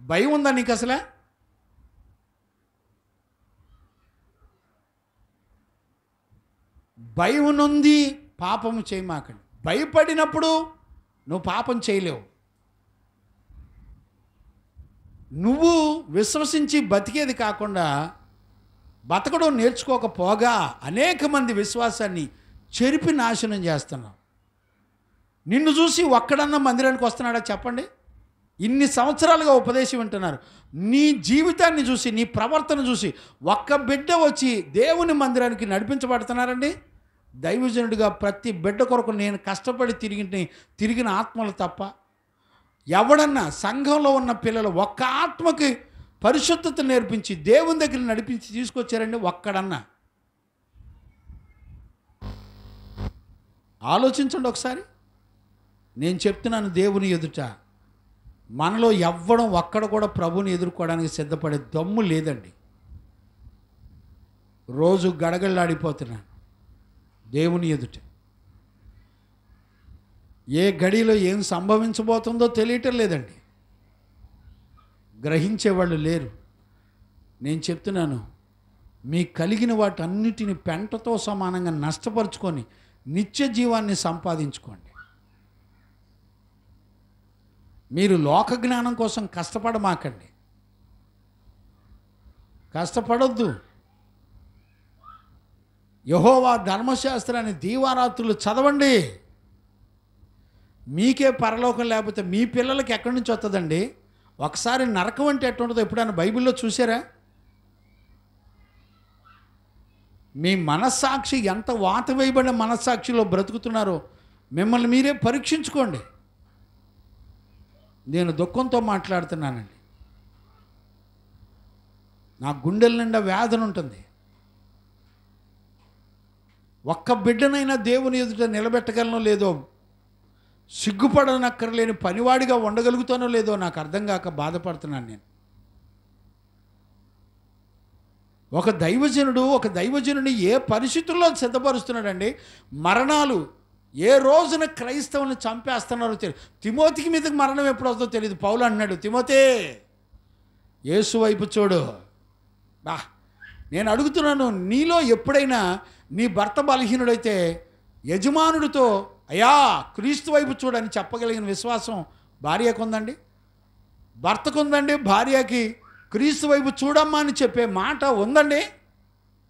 భయం ఉందా నీకు అసలు? భయం ఉంది, పాపము చేయమాకండి. భయపడినప్పుడు నువ్వు పాపం చేయలేవు. నువ్వు విశ్వసించి బతికేది కాకుండా బతకడం నేర్చుకోకపోగా అనేక మంది విశ్వాసాన్ని చెరిపి నాశనం చేస్తున్నావు. నిన్ను చూసి ఒక్కడన్నా మందిరానికి వస్తున్నాడా చెప్పండి? ఇన్ని సంవత్సరాలుగా ఉపదేశం వింటున్నారు. నీ జీవితాన్ని చూసి, నీ ప్రవర్తన చూసి ఒక్క బిడ్డ వచ్చి దేవుని మందిరానికి నడిపించబడుతున్నారండి? దైవజనుడిగా ప్రతి బిడ్డ కొరకు నేను కష్టపడి తిరిగిన ఆత్మలు తప్ప ఎవడన్నా సంఘంలో ఉన్న పిల్లలు ఒక్క ఆత్మకి పరిశుద్ధత నేర్పించి దేవుని దగ్గర నడిపించి తీసుకొచ్చారండి? ఒక్కడన్నా? ఆలోచించండి ఒకసారి. నేను చెప్తున్నాను, దేవుని ఎదుట మనలో ఎవ్వడం ఒక్కడ కూడా ప్రభుని ఎదుర్కోవడానికి సిద్ధపడే దమ్ము లేదండి. రోజు గడగడలాడిపోతున్నాను దేవుని ఎదుట. ఏ గడిలో ఏం సంభవించబోతుందో తెలియటం లేదండి. గ్రహించేవాళ్ళు లేరు. నేను చెప్తున్నాను, మీ కలిగిన వాటన్నిటిని పెంటతో సమానంగా నష్టపరుచుకొని నిత్య జీవాన్ని సంపాదించుకోండి. మీరు లోక జ్ఞానం కోసం కష్టపడమాకండి, కష్టపడొద్దు. యెహోవా ధర్మశాస్త్రాన్ని దీవారాత్రులు చదవండి. మీకే పరలోకం లేకపోతే మీ పిల్లలకి ఎక్కడి నుంచి వస్తుందండి? ఒకసారి నరకం అంటే ఎట్టుంటుందో ఎప్పుడైనా బైబిల్లో చూసారా? మీ మనస్సాక్షి ఎంత వాత వేయబడిన మనస్సాక్షిలో బ్రతుకుతున్నారో మిమ్మల్ని మీరే పరీక్షించుకోండి. నేను దుఃఖంతో మాట్లాడుతున్నానండి. నా గుండెల నిండా వేదన ఉంటుంది. ఒక్క బిడ్డనైనా దేవుని ఎదుట నిలబెట్టగలనో లేదో, సిగ్గుపడనక్కర్లేని పనివాడిగా ఉండగలుగుతానో లేదో నాకు అర్థం కాక బాధపడుతున్నాను నేను. ఒక దైవజనుని ఏ పరిస్థితుల్లో సిద్ధపరుస్తున్నాడండి? మరణాలు ఏ రోజున క్రైస్తవుని చంపేస్తున్నారో తెలియదు. తిమోతికి మీదకి మరణం ఎప్పుడు వస్తుందో తెలియదు. పౌలు అన్నాడు, తిమోతే యేసు వైపు చూడు. నేను అడుగుతున్నాను, నీలో ఎప్పుడైనా నీ భర్త బలహీనుడైతే యజమానుడితో అయ్యా క్రీస్తు వైపు చూడని చెప్పగలిగిన విశ్వాసం భార్యకు ఉందండి, భర్తకు ఉందండి, భార్యకి క్రీస్తు వైపు చూడమ్మా అని చెప్పే మాట ఉందండి.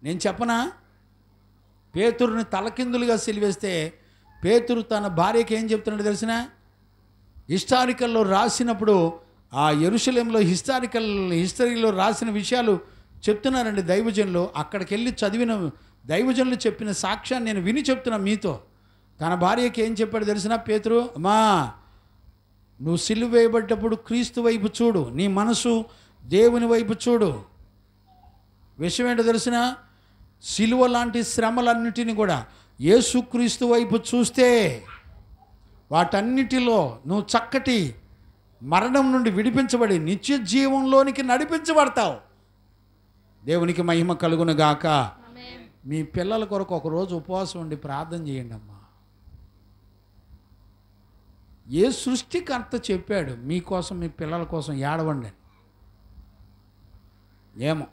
నేను చెప్పనా? పేతురుని తలకిందులుగా సిలివేస్తే పేతురు తన భార్యకి ఏం చెప్తున్నాడు తెలిసిన? హిస్టారికల్లో రాసినప్పుడు ఆ యెరూషలేంలో హిస్టరీలో రాసిన విషయాలు చెప్తున్నారండి దైవజనులు. అక్కడికి వెళ్ళి చదివిన దైవజనులు చెప్పిన సాక్ష్యాన్ని నేను విని చెప్తున్నా మీతో. తన భార్యకి ఏం చెప్పాడు తెలిసిన పేతురు? అమ్మా, నువ్వు సిలువ వేయబడ్డప్పుడు క్రీస్తు వైపు చూడు, నీ మనసు దేవుని వైపు చూడు. విషయం ఏంటో తెలిసిన? సిలువ లాంటి శ్రమలన్నిటిని కూడా యేసుక్రీస్తు వైపు చూస్తే వాటన్నిటిలో నువ్వు చక్కటి మరణం నుండి విడిపించబడి నిత్య జీవంలోనికి నడిపించబడతావు. దేవునికి మహిమ కలుగునుగాక. మీ పిల్లల కొరకు ఒకరోజు ఉపవాసం ఉండి ప్రార్థన చేయండి అమ్మా. ఏ సృష్టికర్త చెప్పాడు మీకోసం మీ పిల్లల కోసం ఏడవండి అని? ఏమో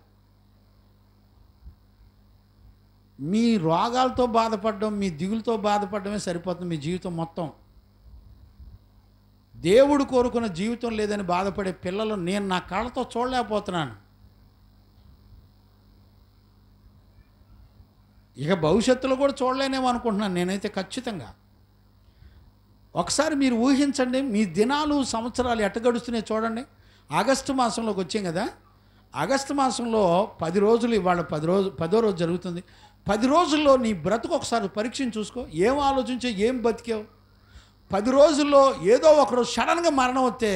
మీ రోగాలతో బాధపడడం, మీ దిగులతో బాధపడమే సరిపోతుంది మీ జీవితం మొత్తం. దేవుడు కోరుకున్న జీవితం లేదని బాధపడే పిల్లలు నేను నా కళ్ళతో చూడలేకపోతున్నాను. ఇక భవిష్యత్తులో కూడా చూడలేనేమో అనుకుంటున్నాను నేనైతే ఖచ్చితంగా. ఒకసారి మీరు ఊహించండి, మీ దినాలు సంవత్సరాలు ఎట్ట గడుస్తున్నాయి చూడండి. ఆగస్టు మాసంలోకి వచ్చాం కదా, ఆగస్టు మాసంలో 10 రోజులు, ఇవాళ 10వ రోజు జరుగుతుంది. 10 రోజుల్లో నీ బ్రతుకు ఒకసారి పరీక్షను చూసుకో. ఏం ఆలోచించే, ఏం బతికావు? 10 రోజుల్లో ఏదో ఒకరోజు సడన్గా మరణం వస్తే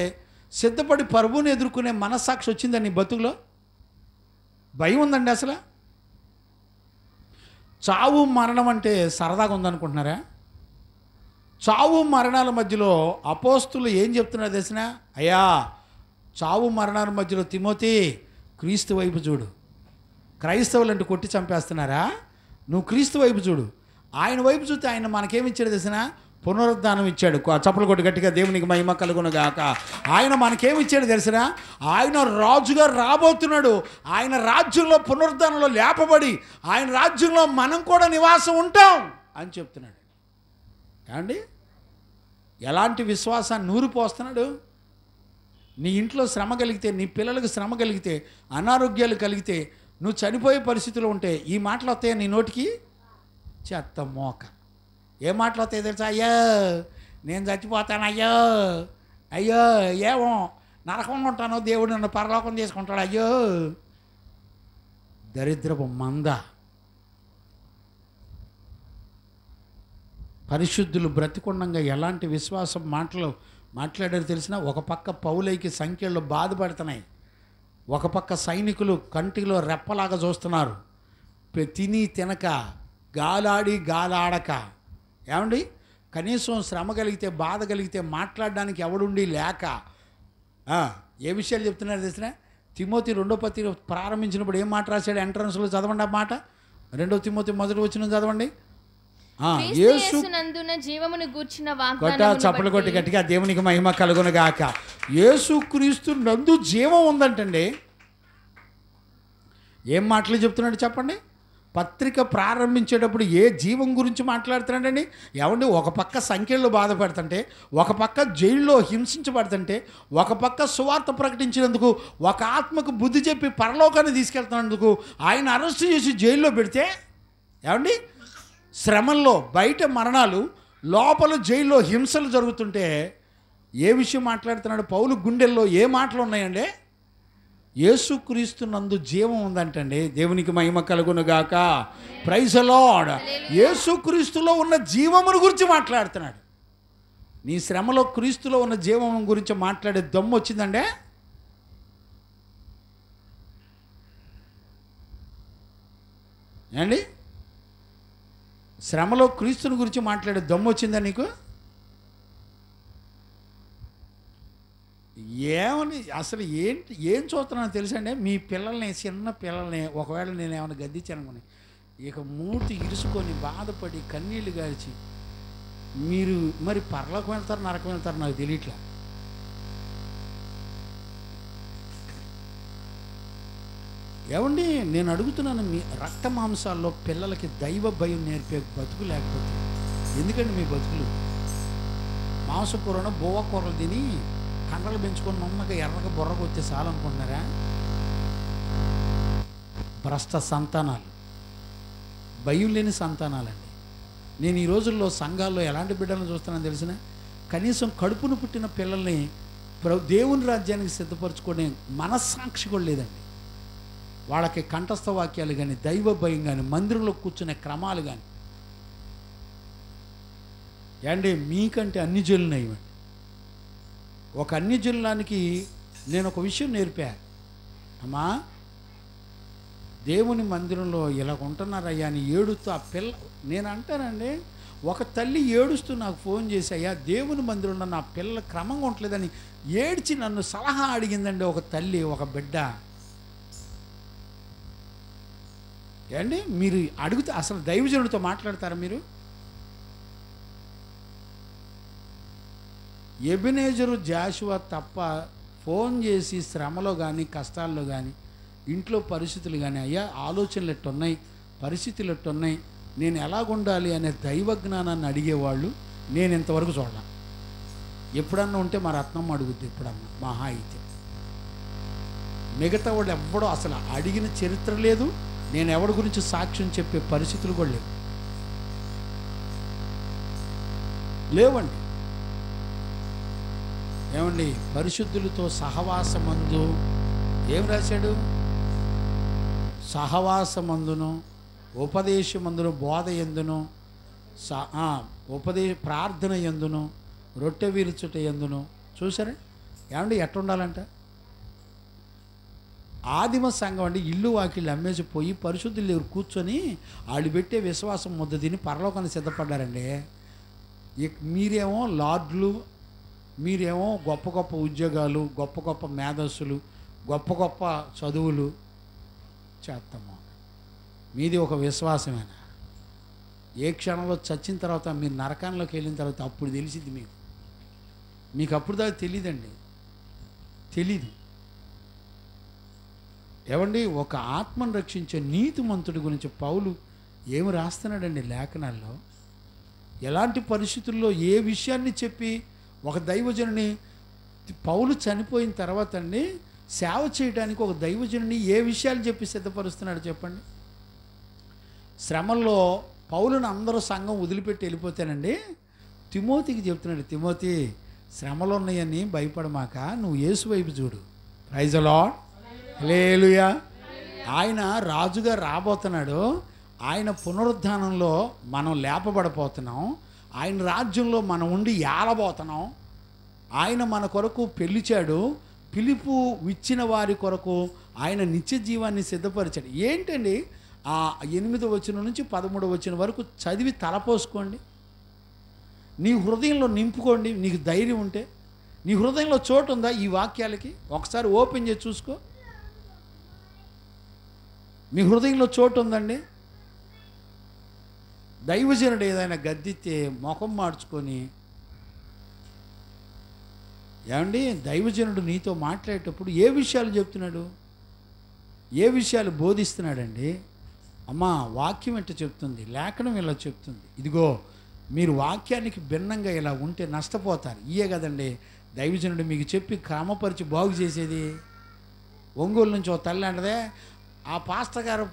సిద్ధపడి ప్రభువుని ఎదుర్కొనే మనస్సాక్షి వచ్చిందని నీ బతుకులో? భయం ఉందండి అసలు? చావు మరణం అంటే సరదాగా ఉందనుకుంటున్నారా? చావు మరణాల మధ్యలో అపోస్తులు ఏం చెప్తున్నారు తెలిసిన? అయ్యా, చావు మరణాల మధ్యలో తిమోతి క్రీస్తు వైపు చూడు. క్రైస్తవులు అంటే కొట్టి చంపేస్తున్నారా? నువ్వు క్రీస్తు వైపు చూడు. ఆయన వైపు చూస్తే ఆయన మనకేమిచ్చాడు తెలిసిన? పునరుద్ధానం ఇచ్చాడు. చప్పలు కొట్టి గట్టిగా దేవునికి మహిమ కలుగునుగాక. ఆయన మనకేమిచ్చాడు తెలిసిన? ఆయన రాజుగా రాబోతున్నాడు. ఆయన రాజ్యంలో పునరుద్ధానంలో లేపబడి ఆయన రాజ్యంలో మనం కూడా నివాసం ఉంటాం అని చెప్తున్నాడు. ఏమండి, ఎలాంటి విశ్వాసాన్ని నూరిపోస్తున్నాడు? నీ ఇంట్లో శ్రమ కలిగితే, నీ పిల్లలకు శ్రమ కలిగితే, అనారోగ్యాలు కలిగితే, నువ్వు చనిపోయే పరిస్థితిలో ఉంటే ఈ మాటలు వస్తాయి నీ నోటికి? చెత్త మోక. ఏ మాటలు వస్తాయి తెలుసా? అయ్యో నేను చచ్చిపోతాను, అయ్యో అయ్యో ఏమో నరకంలో ఉంటాను, దేవుడు నన్ను పరలోకం తీసుకుంటాడు, అయ్యో దరిద్రపు మంద. పరిశుద్ధులు బ్రతికొండంగా ఎలాంటి విశ్వాసం మాటలు మాట్లాడారు తెలిసిన? ఒక పక్క పౌలైకి సంఖ్యల్లో బాధపడుతున్నాయి, ఒక పక్క సైనికులు కంటిలో రెప్పలాగా చూస్తున్నారు. తిని తినక, గాలాడి గాలాడక. ఏమండి, కనీసం శ్రమ కలిగితే, బాధ కలిగితే మాట్లాడడానికి ఎవడుండి లేక ఏ విషయాలు చెప్తున్నారు తెలిసిన? తిమోతి 2వ పత్రిక ప్రారంభించినప్పుడు ఏం మాట రాశాడు? ఎంట్రన్స్లో చదవండి ఆ మాట. 2వ తిమోతి 1వ చదవండి. చప్పలు కొట్టి గట్టిగా దేవునికి మహిమ కలుగునుగాక. యేసుక్రీస్తు నందు జీవం ఉందంటండి. ఏం మాటలు చెప్తున్నాడు చెప్పండి? పత్రిక ప్రారంభించేటప్పుడు ఏ జీవం గురించి మాట్లాడుతున్నాడండి? ఏమండి, ఒక పక్క సంఖ్యల్లో బాధపడుతుంటే, ఒక పక్క జైల్లో హింసించబడుతుంటే, ఒక పక్క సువార్త ప్రకటించినందుకు, ఒక ఆత్మకు బుద్ధి చెప్పి పరలోకాన్ని తీసుకెళ్తున్నందుకు ఆయన అరెస్ట్ చేసి జైల్లో పెడితే, ఏమండి శ్రమల్లో బయట మరణాలు, లోపల జైల్లో హింసలు జరుగుతుంటే ఏ విషయం మాట్లాడుతున్నాడు? పౌలు గుండెల్లో ఏ మాటలు ఉన్నాయండి? యేసుక్రీస్తు నందు జీవం ఉందంటండి. దేవునికి మహిమ కలుగునుగాక. Praise the lord. యేసుక్రీస్తులో ఉన్న జీవమును గురించి మాట్లాడుతున్నాడు. నీ శ్రమలో క్రీస్తులో ఉన్న జీవం గురించి మాట్లాడే దమ్ము వచ్చిందండి? ఏండి, శ్రమలో క్రీస్తుని గురించి మాట్లాడే దమ్ము వచ్చిందా నీకు? ఏమని అసలు ఏం చూస్తున్నానో తెలుసండి? మీ పిల్లల్ని, చిన్న పిల్లల్ని ఒకవేళ నేను ఏమైనా గద్దించానుకొని ఇక మూతి ఇరుసుకొని బాధపడి కన్నీళ్ళు గార్చి మీరు మరి పరలోకం వెళ్తారు, నరకం వెళ్తారు నాకు తెలియట్లా. ఏమండి, నేను అడుగుతున్నాను, మీ రక్త మాంసాల్లో పిల్లలకి దైవ భయం నేర్పే బతుకు లేకపోతే ఎందుకండి మీ బతుకులు? మాంసకూరను బోవ కూరలు తిని కండలు పెంచుకొని నమ్మగా ఎర్రగా బుర్రకు వచ్చే చాలు అనుకుంటున్నారా? భ్రష్ట సంతానాలు, భయం లేని సంతానాలండి. నేను ఈ రోజుల్లో సంఘాల్లో ఎలాంటి బిడ్డలను చూస్తున్నాను తెలిసిన, కనీసం కడుపును పుట్టిన పిల్లల్ని దేవుని రాజ్యానికి సిద్ధపరచుకునే మనస్సాక్షి కూడా లేదండి. వాళ్ళకి కంఠస్థ వాక్యాలు కానీ, దైవ భయం కానీ, మందిరంలో కూర్చునే క్రమాలు కానీ. ఏండి మీకంటే అన్ని జనులు ఇవ్వండి. ఒక అన్ని జనులానికి నేను ఒక విషయం నేర్పా. అమ్మా, దేవుని మందిరంలో ఇలా ఉంటున్నారయ్యా అని ఏడుస్తూ ఆ పిల్ల, నేను అంటానండి, ఒక తల్లి ఏడుస్తూ నాకు ఫోన్ చేసి, అయ్యా దేవుని మందిరంలో నా పిల్లల క్రమంగా ఉండలేదని ఏడ్చి నన్ను సలహా అడిగిందండి ఒక తల్లి, ఒక బిడ్డ. ఏండి మీరు అడిగితే అసలు దైవజనుడితో మాట్లాడతారా మీరు? ఎబెనేజరు జాషువా తప్ప ఫోన్ చేసి శ్రమలో కానీ, కష్టాల్లో కానీ, ఇంట్లో పరిస్థితులు కానీ, అయ్యా ఆలోచనలు ఎట్టున్నాయి, పరిస్థితులు ఎట్టున్నాయి, నేను ఎలాగుండాలి అనే దైవ జ్ఞానాన్ని అడిగేవాళ్ళు నేను ఇంతవరకు చూడాలి. ఎప్పుడన్నా ఉంటే మా రత్నమ్మ అడుగుద్ది, ఎప్పుడన్నా మహా అయితే. మిగతా వాళ్ళు ఎవ్వడో అసలు అడిగిన చరిత్ర లేదు. నేను ఎవరి గురించి సాక్ష్యం చెప్పే పరిస్థితులు కూడా లేవండి. ఏమండి, పరిశుద్ధులతో సహవాసమందు ఏం రాశాడు? సహవాసమందును, ఉపదేశమందును, బోధ ఎందును, ప్రార్థన ఎందును, రొట్టె విరుచుట ఎందును. చూసారా ఏమండి ఎట్టుండాలంట? ఆదిమ సంఘం అండి ఇల్లు వాకిళ్ళు అమ్మేసి పోయి పరిశుద్ధులు దగ్గర కూర్చొని వాళ్ళు పెట్టే విశ్వాసం ముద్ద తిని పరలోకాన్ని సిద్ధపడ్డారండి. మీరేమో లార్డ్లు, మీరేమో గొప్ప గొప్ప ఉద్యోగాలు, గొప్ప గొప్ప మేధస్సులు, గొప్ప గొప్ప చదువులు చేస్తాము. మీది ఒక విశ్వాసమేనా? ఏ క్షణంలో చచ్చిన తర్వాత మీరు నరకాల్లోకి వెళ్ళిన తర్వాత అప్పుడు తెలిసింది మీకు అప్పుడు దాకా తెలియదండి, తెలీదు. ఏమండి, ఒక ఆత్మను రక్షించే నీతిమంతుడి గురించి పౌలు ఏమి రాస్తున్నాడండి లేఖనాల్లో? ఎలాంటి పరిస్థితుల్లో ఏ విషయాన్ని చెప్పి ఒక దైవజనుని, పౌలు చనిపోయిన తర్వాత అండి సేవ చేయడానికి ఒక దైవజనుని ఏ విషయాలు చెప్పి సిద్ధపరుస్తున్నాడు చెప్పండి? శ్రమల్లో పౌలుని అందరూ సంఘం వదిలిపెట్టి వెళ్ళిపోతానండి తిమోతికి చెప్తున్నాడు, తిమోతి శ్రమలు ఉన్నాయని భయపడమాక, నువ్వు యేసు వైపు చూడు. ప్రైజ్ ది లార్డ్, హల్లెలూయా. ఆయన రాజుగా రాబోతున్నాడు. ఆయన పునరుద్ధానంలో మనం లేపబడపోతున్నాం. ఆయన రాజ్యంలో మనం ఉండి ఏలబోతున్నాం. ఆయన మన కొరకు పిలిచాడు. పిలుపు ఇచ్చిన వారి కొరకు ఆయన నిత్య జీవాన్ని సిద్ధపరిచాడు. ఏంటండి, ఆ 8వ వచనం నుంచి 13వ వచనం వరకు చదివి తలపోసుకోండి. నీ హృదయంలో నింపుకోండి. నీకు ధైర్యం ఉంటే నీ హృదయంలో చోటు ఉందా ఈ వాక్యాలకి? ఒకసారి ఓపెన్ చేసి చూసుకో. మీ హృదయంలో చోటు ఉందండి? దైవజనుడు ఏదైనా గద్దితే ముఖం మార్చుకొని, ఏమండి దైవజనుడు నీతో మాట్లాడేటప్పుడు ఏ విషయాలు చెప్తున్నాడు, ఏ విషయాలు బోధిస్తున్నాడండి? అమ్మా, వాక్యం ఎట్లా చెప్తుంది, లేఖనం ఇలా చెప్తుంది. ఇదిగో మీరు వాక్యానికి భిన్నంగా ఇలా ఉంటే నష్టపోతారు. ఇయే కదండి దైవజనుడు మీకు చెప్పి క్రమపరిచి బాగు చేసేది. ఒంగోలు నుంచి ఓ తల్లి అంటదే, ఆ పాస్టర్ గారు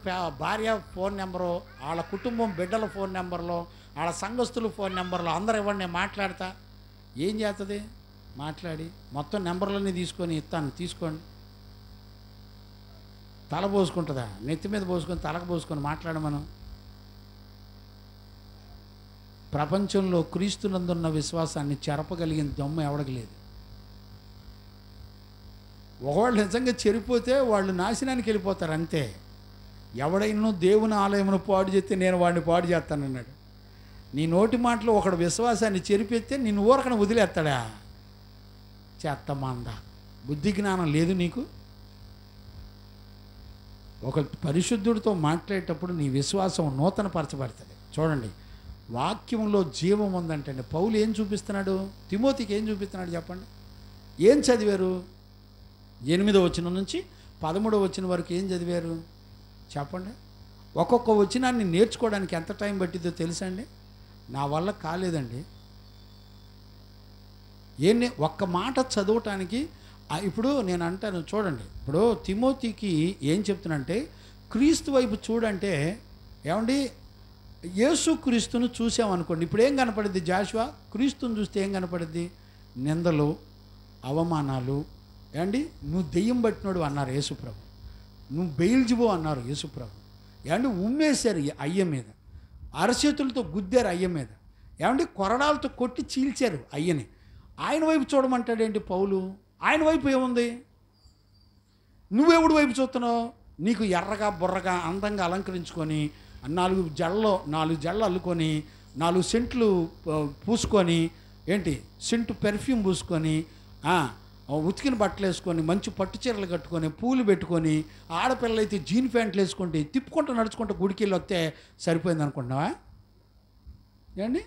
భార్య ఫోన్ నెంబరు, వాళ్ళ కుటుంబం బిడ్డల ఫోన్ నెంబర్లో, వాళ్ళ సంఘస్థుల ఫోన్ నెంబర్లో అందరూ ఇవ్వండి, నేను మాట్లాడతా. ఏం చేస్తుంది? మాట్లాడి మొత్తం నెంబర్లన్నీ తీసుకొని ఇస్తాను, తీసుకోండి. తల పోసుకుంటుందా? నెత్తి మీద పోసుకొని తలకు పోసుకొని మాట్లాడమను. ప్రపంచంలో క్రీస్తునందున్న విశ్వాసాన్ని చెరపగలిగిన దమ్ము ఎవడికి లేదు. ఒకవాళ్ళు నిజంగా చెరిపోతే వాళ్ళు నాశనానికి వెళ్ళిపోతారు అంతే. ఎవడైనా దేవుని ఆలయమును పాడు చేస్తే నేను వాడిని పాడు చేస్తానన్నాడు. నీ నోటి మాటలో ఒకడు విశ్వాసాన్ని చెరిపెత్తే నిన్ను ఊరకన వదిలేస్తాడా? చేత్తమాందా, బుద్ధి జ్ఞానం లేదు నీకు? ఒక పరిశుద్ధుడితో మాట్లాడేటప్పుడు నీ విశ్వాసం నూతనపరచబడుతుంది. చూడండి, వాక్యంలో జీవం ఉందంటే పౌలు ఏం చూపిస్తున్నాడు? తిమోతికి ఏం చూపిస్తున్నాడు చెప్పండి? ఏం చదివారు? 8వ వచనం నుంచి 13వ వచనం వరకు ఏం చదివారు చెప్పండి? ఒక్కొక్క వచనాన్ని నేర్చుకోవడానికి ఎంత టైం పట్టిద్దో తెలుసా అండి? నా వల్ల కాలేదండి. ఒక్క మాట చదవటానికి ఇప్పుడు నేను అంటాను చూడండి, ఇప్పుడు తిమోతికి ఏం చెప్తున్నానంటే క్రీస్తు వైపు చూడంటే, ఏమండి యేసు క్రీస్తును చూసామనుకోండి, ఇప్పుడు ఏం కనపడుద్ది? జాషువా క్రీస్తుని చూస్తే ఏం కనపడుద్ది? నిందలు, అవమానాలు. ఏమండి నువ్వు దెయ్యం పట్టినోడు అన్నారు యేసుప్రభు, నువ్వు బెయిల్జిబో అన్నారు యేసుప్రభు. ఏమండి ఉమ్మేశారు అయ్య మీద, అరచేతులతో గుద్దారు అయ్య మీద, ఏమండి కొరడాలతో కొట్టి చీల్చారు అయ్యని. ఆయన వైపు చూడమంటాడేంటి పౌలు? ఆయన వైపు ఏముంది? నువ్వెవడి వైపు చూస్తున్నావు? నీకు ఎర్రగా బుర్రగా అందంగా అలంకరించుకొని 4 జళ్ళు అల్లుకొని 4 సెంట్లు పూసుకొని, ఏంటి సెంటు పెర్ఫ్యూమ్ పూసుకొని, ఉతికిన బట్టలు వేసుకొని, మంచి పట్టు చీరలు కట్టుకొని, పూలు పెట్టుకొని, ఆడపిల్లలు అయితే జీన్ ప్యాంట్లు వేసుకుంటే తిప్పుకుంటూ నడుచుకుంటూ గుడికి వెళ్ళి వస్తే సరిపోయింది అనుకుంటున్నావా? ఏమండి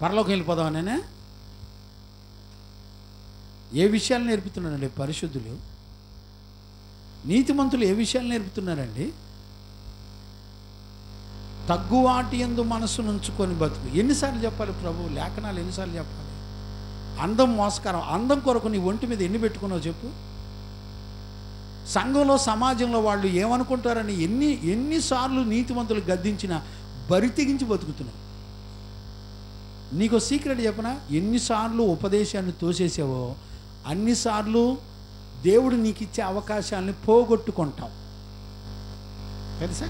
పరలోకి వెళ్ళిపోదామా? నేనే ఏ విషయాలు నేర్పుతున్నానండి పరిశుద్ధులు? నీతిమంతులు ఏ విషయాలు నేర్పుతున్నారండి? తగ్గువాటి యందు మనసు నుంచుకొని బతుకు. ఎన్నిసార్లు చెప్పాలి ప్రభు లేఖనాలు? ఎన్నిసార్లు చెప్పాలి? అందం మోసకరం. అందం కొరకు నీ ఒంటి మీద ఎన్ని పెట్టుకున్నావు చెప్పు? సంఘంలో సమాజంలో వాళ్ళు ఏమనుకుంటారని ఎన్నిసార్లు నీతిమంతులు గద్దించినా బరి తెగించి బతుకుతున్నావు. నీకు సీక్రెట్ చెప్పనా? ఎన్నిసార్లు ఉపదేశాన్ని తోసేసావో అన్నిసార్లు దేవుడు నీకు ఇచ్చే అవకాశాలని పోగొట్టుకుంటావు. తెలుసా?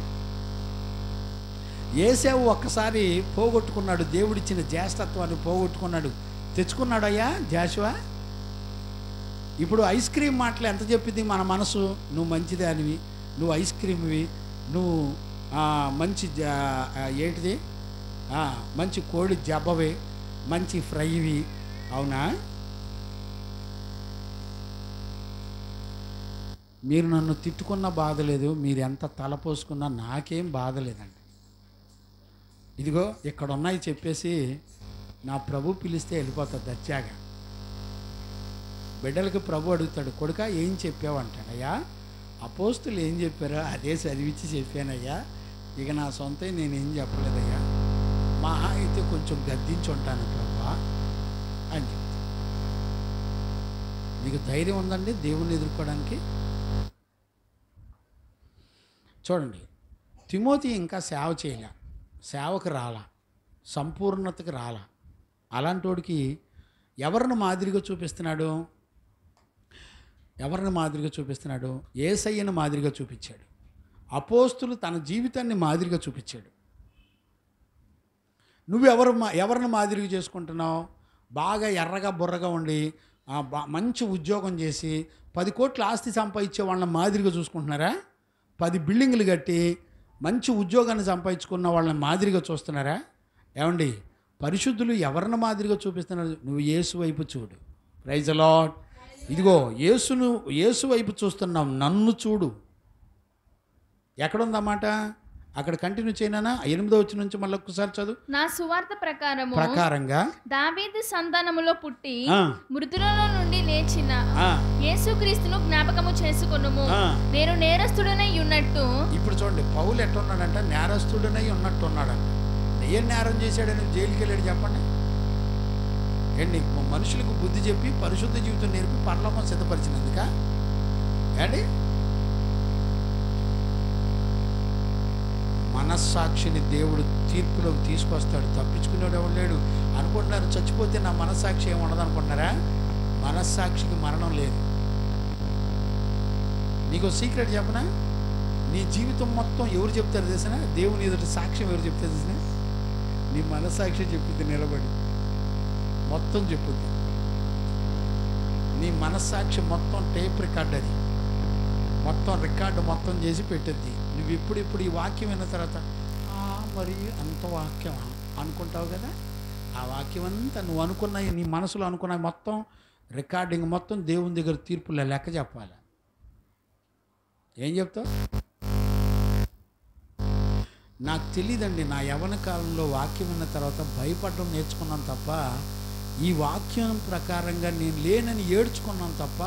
యేసేవు ఒక్కసారి పోగొట్టుకున్నాడు, దేవుడిచ్చిన జ్యేష్ఠత్వాన్ని పోగొట్టుకున్నాడు. తెచ్చుకున్నాడయ్యా జాషువా. ఇప్పుడు ఐస్ క్రీమ్ మాటలు ఎంత చెప్పింది మన మనసు? నువ్వు మంచిదే అనివి, నువ్వు ఐస్ క్రీమ్వి, నువ్వు మంచి ఏంటిది మంచి కోడి జబ్బవి, మంచి ఫ్రైవి. అవునా? మీరు నన్ను తిట్టుకున్న బాధ లేదు, మీరు ఎంత తలపోసుకున్నా నాకేం బాధ లేదండి. ఇదిగో ఇక్కడ ఉన్నాయి చెప్పేసి నా ప్రభు పిలిస్తే వెళ్ళిపోతుంది దచ్చాగా. బిడ్డలకి ప్రభు అడుగుతాడు, కొడుక ఏం చెప్పావు అంటాడయ్యా. అపోస్తులు ఏం చెప్పారో అదే చదివించి చెప్పానయ్యా, ఇక నా సొంత నేనేం చెప్పలేదయ్యా, మహా అయితే కొంచెం గద్దించి ఉంటాను ప్రభా అని చెప్తాను. మీకు ధైర్యం ఉందండి దేవుణ్ణి ఎదుర్కోవడానికి? చూడండి, తిమోతి ఇంకా సేవ చేయలే, సేవకు రాలా, సంపూర్ణతకి రాలా. అలాంటి వాడికి ఎవరిని మాదిరిగా చూపిస్తున్నాడు? యేసయ్యను మాదిరిగా చూపించాడు. అపోస్తులు తన జీవితాన్ని మాదిరిగా చూపించాడు. ఎవరిని మాదిరిగా చేసుకుంటున్నావు? బాగా ఎర్రగా బుర్రగా ఉండి మంచి ఉద్యోగం చేసి 10 కోట్ల ఆస్తి సంపాదించే వాళ్ళని మాదిరిగా చూసుకుంటున్నారా? 10 బిల్డింగులు కట్టి మంచి ఉద్యోగాన్ని సంపాదించుకున్న వాళ్ళని మాదిరిగా చూస్తున్నారా? ఏమండి పరిశుద్ధులు ఎవరిని మాదిరిగా చూపిస్తున్నారు? నువ్వు యేసు వైపు చూడు. Praise the Lord. ఇదిగో యేసు వైపు చూస్తున్నాం, నన్ను చూడు. ఎక్కడుందన్నమాట? అక్కడ కంటిన్యూ చేయనా? 8వ వచనం నుంచి మళ్ళీ ఒక్కసారి చదువు. నా సువార్త ప్రకారంగా దావీదు సంతానములో పుట్టి మృతులలో నుండి లేచిన యేసుక్రీస్తును జ్ఞాపకము చేసుకొనుము. నేను నేరస్తుడనై ఉన్నట్టు. ఇప్పుడు చూడండి, పౌలు ఎట్టున్నాడంట? నేరస్తుడనై ఉన్నట్టు ఉన్నాడంట. ఏం నేరం చేశాడని జైలుకి వెళ్ళాడు చెప్పండి. ఏంటి మనుషులకు బుద్ధి చెప్పి పరిశుద్ధ జీవితం నేర్పి పరలోకం సిద్ధపరిచినందుక ఏంటి? మనస్సాక్షిని దేవుడు తీర్పులోకి తీసుకొస్తాడు. తప్పించుకునేవాడు ఎవడు లేడు. అనుకుంటున్నారు చచ్చిపోతే నా మనస్సాక్షి ఏమి ఉండదు అనుకుంటున్నారా? మనస్సాక్షికి మరణం లేదు. నీకు సీక్రెట్ చెప్పనా? నీ జీవితం మొత్తం ఎవరు చెప్తారు తెలిసినా? దేవుని ఎదుటి సాక్ష్యం ఎవరు చెప్తారు తెలిసినా? నీ మనస్సాక్షి చెప్పింది నిలబడి మొత్తం చెప్పుద్ది. నీ మనస్సాక్షి మొత్తం టేప్ రికార్డ్, అది మొత్తం రికార్డు మొత్తం చేసి పెట్టద్ది. నువ్వు ఇప్పుడు ఈ వాక్యం విన్న తర్వాత మరి అంత వాక్యం అనుకుంటావు కదా, ఆ వాక్యం అంతా నువ్వు అనుకున్నాయి, నీ మనసులో అనుకున్నాయి మొత్తం రికార్డింగ్ మొత్తం దేవుని దగ్గర తీర్పులో లెక్క చెప్పాలి. ఏం చెప్తావు? నాకు తెలియదండి, నా యవ్వన కాలంలో వాక్యం విన్న తర్వాత భయపడడం నేర్చుకున్నాను తప్ప, ఈ వాక్యం ప్రకారంగా నేను లేనని ఏడ్చుకున్నాను తప్ప,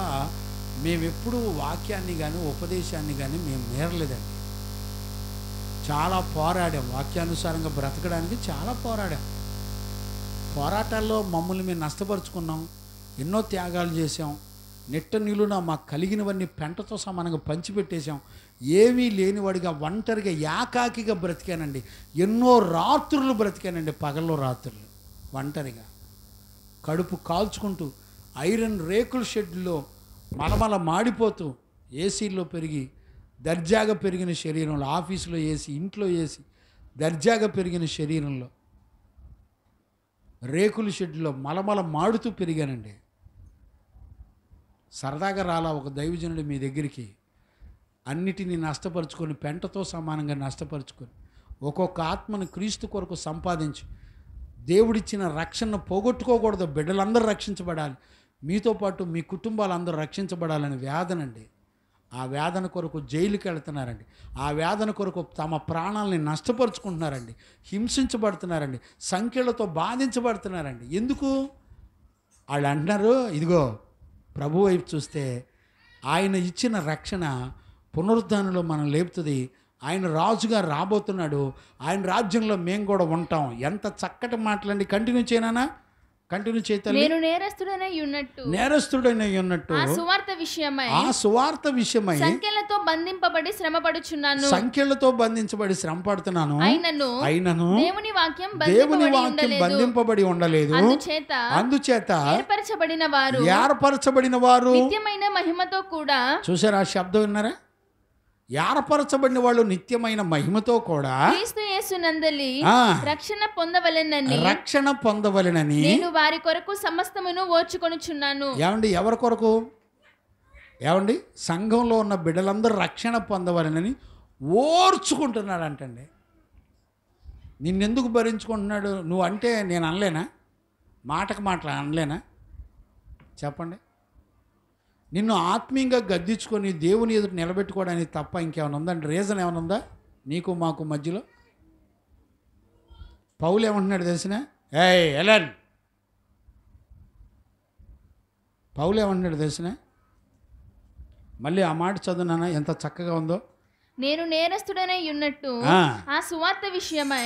మేమెప్పుడు వాక్యాన్ని కానీ ఉపదేశాన్ని కానీ మేము నేరలేదండి. చాలా పోరాడాం, వాక్యానుసారంగా బ్రతకడానికి చాలా పోరాటాల్లో మమ్మల్ని మేము నష్టపరుచుకున్నాం, ఎన్నో త్యాగాలు చేసాం, నిట్ట నిలున మాకు కలిగినవన్నీ పెంటతో సమానంగా పంచిపెట్టేశాం, ఏమీ లేనివాడిగా ఒంటరిగా ఏకాకిగా బ్రతికానండి. ఎన్నో రాత్రులు బ్రతికానండి, పగల్లో రాత్రులు ఒంటరిగా కడుపు కాల్చుకుంటూ ఐరన్ రేకుల షెడ్లో మలమల మాడిపోతూ ఏసీల్లో పెరిగి దర్జాగా పెరిగిన శరీరంలో, ఆఫీసులో ఏసీ, ఇంట్లో ఏసీ, దర్జాగా పెరిగిన శరీరంలో రేకుల షెడ్లో మలమల మాడుతూ పెరిగానండి. సరదాగా రాలా ఒక దైవజనుడు మీ దగ్గరికి, అన్నిటినీ నష్టపరుచుకొని పెంటతో సమానంగా నష్టపరుచుకొని ఒక్కొక్క ఆత్మను క్రీస్తు కొరకు సంపాదించి దేవుడిచ్చిన రక్షణను పోగొట్టుకోకూడదు. బిడ్డలందరూ రక్షించబడాలి, మీతో పాటు మీ కుటుంబాలందరూ రక్షించబడాలని వేదనండి. ఆ వేదన కొరకు జైలుకి వెళ్తున్నారండి, ఆ వేదన కొరకు తమ ప్రాణాలని నష్టపరుచుకుంటున్నారండి, హింసించబడుతున్నారండి, సంఖ్యలతో బాధించబడుతున్నారండి. ఎందుకు? వాళ్ళు అంటున్నారు, ఇదిగో ప్రభు వైపు చూస్తే ఆయన ఇచ్చిన రక్షణ పునరుద్ధానంలో మనం లేపుతుంది. ఆయన రాజుగా రాబోతున్నాడు, ఆయన రాజ్యంలో మేము కూడా ఉంటాం. ఎంత చక్కటి మాటలండి. కంటిన్యూ చేయనా? కంటిన్యూ చేయాలి. నేను నేరస్తుడైన ఉన్నట్టు ఆ సువార్త విషయమై సంఖ్యలతో బంధింపబడి శ్రమపడుచున్నాను. సంఖ్యలతో బంధించబడి శ్రమపడుతున్నాను. అయినను దేవుని వాక్యం బంధింపబడి ఉండలేదు. అందుచేత ఏర్పరచబడిన వారు నిత్యమైన మహిమతో కూడా. చూసారా ఆ శబ్దం విన్నారా? ఏర్పరచబడిన వాళ్ళు నిత్యమైన మహిమతో కూడా క్రీస్తు యేసునందలి రక్షణ పొందవలెనని నేను వారి కొరకు సమస్తమును ఓర్చుకొనుచున్నాను. ఏమండి? ఎవరి కొరకు? ఏమండి? సంఘంలో ఉన్న బిడ్డలందరూ రక్షణ పొందవలెనని ఓర్చుకుంటున్నాడు అంటండి. నిన్నెందుకు భరించుకుంటున్నాడు? నువ్వు అంటే నేను అనలేనా? మాటకు మాటలు అనలేనా? చెప్పండి. నిన్ను ఆత్మీయంగా గద్దించుకొని దేవుని ఎదుట నిలబెట్టుకోవడానికి తప్ప ఇంకేమైనా ఉందంటే రీజన్ ఏమైనా ఉందా నీకు మాకు మధ్యలో? పౌలు ఏమంటున్నాడు తెలిసిన? ఎలన్ పౌలు ఏమంటున్నాడు తెలిసిన? మళ్ళీ ఆ మాట చదువునానా, ఎంత చక్కగా ఉందో. నేను నేరస్తుడనై ఉన్నట్టు ఆ సువార్త విషయమై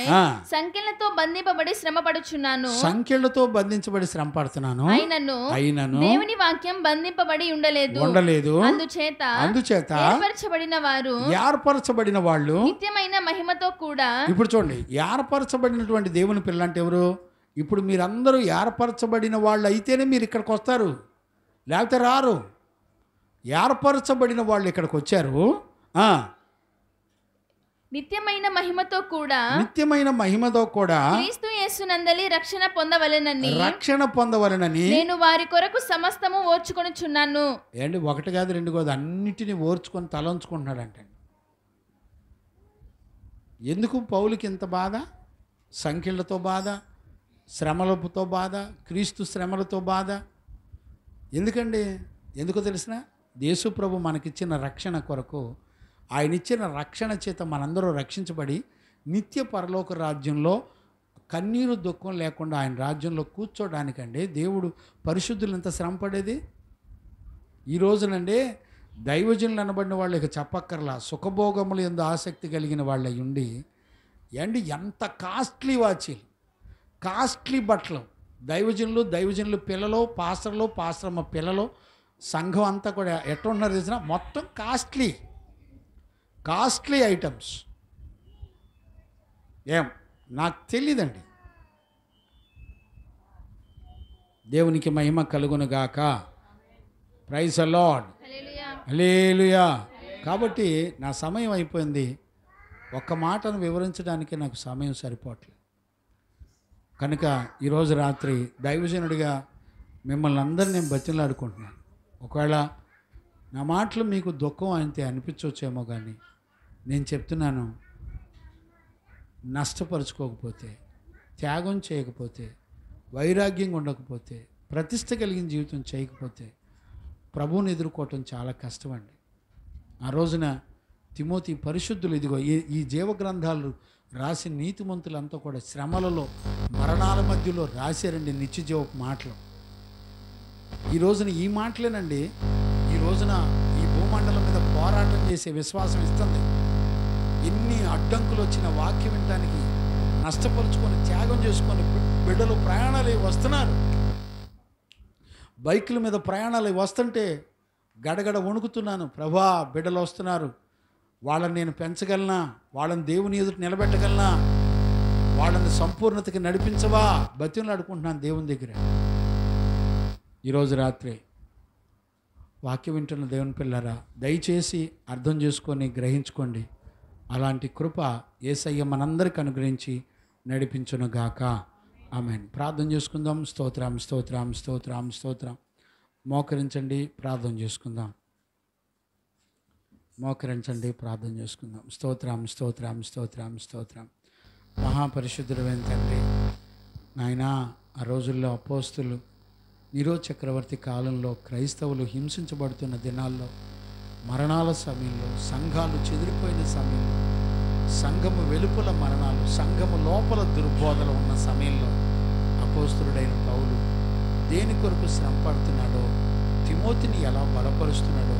సంఖ్యలతో బంధింపబడి శ్రమపడుచున్నాను. సంఖ్యలతో బంధించబడి శ్రమపడుతున్నాను. అయినను దేవుని వాక్యం బంధింపబడి ఉండలేదు. అందుచేత ఏర్పరచబడిన వాళ్ళు నిత్యమైన మహిమతో కూడా. ఇప్పుడు చూడండి, ఏర్పరచబడినటువంటి దేవుని పిల్లలు అంటే ఎవరు? ఇప్పుడు మీరందరూ ఏర్పరచబడిన వాళ్ళు అయితేనే మీరు ఇక్కడికి వస్తారు, లేకపోతే రారు. ఏర్పరచబడిన వాళ్ళు ఇక్కడికి వచ్చారు. నిత్యమైన మహిమతో కూడా క్రీస్తు యేసునందలి రక్షణ పొందవలెనని నేను వారి కొరకు సమస్తము ఓర్చుకొనుచున్నాను. ఏంటి? ఒకటి కాదు, రెండు కాదు, అన్నిటినీ ఓర్చుకొని తలంచుకుంటున్నాడంటే. ఎందుకు పౌలుకి ఇంత బాధ? సంఖ్యలతో బాధ, శ్రమలతో బాధ, క్రీస్తు శ్రమలతో బాధ. ఎందుకండి? ఎందుకో తెలిసిన? యేసు ప్రభు మనకిచ్చిన రక్షణ కొరకు, ఆయన ఇచ్చిన రక్షణ చేత మనందరూ రక్షించబడి నిత్య పరలోక రాజ్యంలో కన్నీరు దుఃఖం లేకుండా ఆయన రాజ్యంలో కూర్చోడానికండి దేవుడు పరిశుద్ధులు ఎంత శ్రమ పడేది. ఈ రోజునండి దైవజనులు అనబడిన వాళ్ళు ఇక చెప్పక్కర్లా, సుఖభోగములు ఎందు ఆసక్తి కలిగిన వాళ్ళ ఉండి ఎంత కాస్ట్లీ వాచీలు, కాస్ట్లీ బట్టలు, దైవజనులు పిల్లలు, పాస్టర్మ పిల్లలు, సంఘం అంతా కూడా ఎట్లా ఉన్నారు తెలిసిన? మొత్తం కాస్ట్లీ ఐటమ్స్. నాకు తెలియదండి. దేవునికి మహిమ కలుగునుగాక. Praise the lord. హల్లెలూయా. కాబట్టి నా సమయం అయిపోయింది. ఒక్క మాటను వివరించడానికి నాకు సమయం సరిపోవట్లేదు. కనుక ఈరోజు రాత్రి దైవజనుడిగా మిమ్మల్ని అందరినీ నేను బతిలాడుకుంటున్నాను. ఒకవేళ నా మాటలు మీకు దుఃఖం అంతే అనిపించవచ్చేమో, కానీ నేను చెప్తున్నాను, నష్టపరుచుకోకపోతే, త్యాగం చేయకపోతే, వైరాగ్యంగా ఉండకపోతే, ప్రతిష్ట కలిగిన జీవితం చేయకపోతే ప్రభువుని ఎదుర్కోవటం చాలా కష్టమండి. ఆ రోజున తిమోతి పరిశుద్ధులు, ఇదిగో ఈ జీవగ్రంథాలు రాసిన నీతిమంతులంతా కూడా శ్రమలలో, మరణాల మధ్యలో రాశారండి నిత్య జీవపు మాటలు. ఈ రోజున ఈ మాటలేనండి ఈ రోజున ఈ భూమండలం మీద పోరాటం చేసే విశ్వాసం ఇస్తుంది. ఎన్ని అడ్డంకులు వచ్చిన వాక్యం వినడానికి నష్టపరుచుకొని త్యాగం చేసుకొని బిడ్డలు ప్రయాణాలు వస్తున్నారు. బైకుల మీద ప్రయాణాలు వస్తుంటే గడగడ వణుకుతున్నాను. ప్రభా, బిడ్డలు వస్తున్నారు, వాళ్ళని నేను పెంచగలనా? వాళ్ళని దేవుని ఎదుట నిలబెట్టగలనా? వాళ్ళని సంపూర్ణతకి నడిపించవా? బతిమలాడుకుంటున్నాను దేవుని దగ్గర. ఈరోజు రాత్రి వాక్యం వింటున్న దేవుని పిల్లరా, దయచేసి అర్థం చేసుకొని గ్రహించుకోండి. అలాంటి కృప యేసయ్య మనందరికి అనుగ్రహించి నడిపించును గాక. ఆమేన్. ప్రార్థన చేసుకుందాం. స్తోత్రం, స్తోత్రం, స్తోత్రం, స్తోత్రం. మోకరించండి, ప్రార్థన చేసుకుందాం. మోకరించండి, ప్రార్థన చేసుకుందాం. స్తోత్రం, స్తోత్రం, స్తోత్రం, స్తోత్రం. మహాపరిశుద్ధుడైన తండ్రి, నాయనా, ఆ రోజుల్లో అపోస్తులు నీరో చక్రవర్తి కాలంలో క్రైస్తవులు హింసించబడుతున్న దినాల్లో, మరణాల సమయంలో, సంఘాలు చెదిరిపోయిన సమయంలో, సంఘము వెలుపల మరణాలు, సంఘము లోపల దుర్బోధలు ఉన్న సమయంలో అపోస్తులుడైన పౌలు దేని కొరకు శ్రమ పడుతున్నాడో, తిమోతిని ఎలా బలపరుస్తున్నాడో,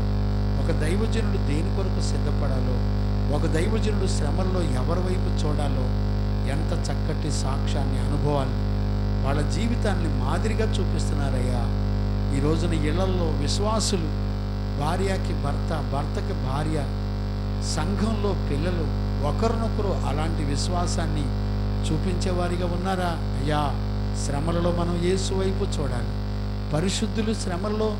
ఒక దైవజనుడు దేని కొరకు సిద్ధపడాలో, ఒక దైవజనుడు శ్రమల్లో ఎవరి వైపు చూడాలో ఎంత చక్కటి సాక్ష్యాన్ని, అనుభవాన్ని, వాళ్ళ జీవితాన్ని మాదిరిగా చూపిస్తున్నారయ్యా. ఈ రోజున ఇళ్లల్లో విశ్వాసులు భార్యకి భర్త, భర్తకి భార్య, సంఘంలో పిల్లలు ఒకరినొకరు అలాంటి విశ్వాసాన్ని చూపించేవారిగా ఉన్నారా? అయ్యా, శ్రమలలో మనం యేసు వైపు చూడాలి. పరిశుద్ధులు శ్రమల్లో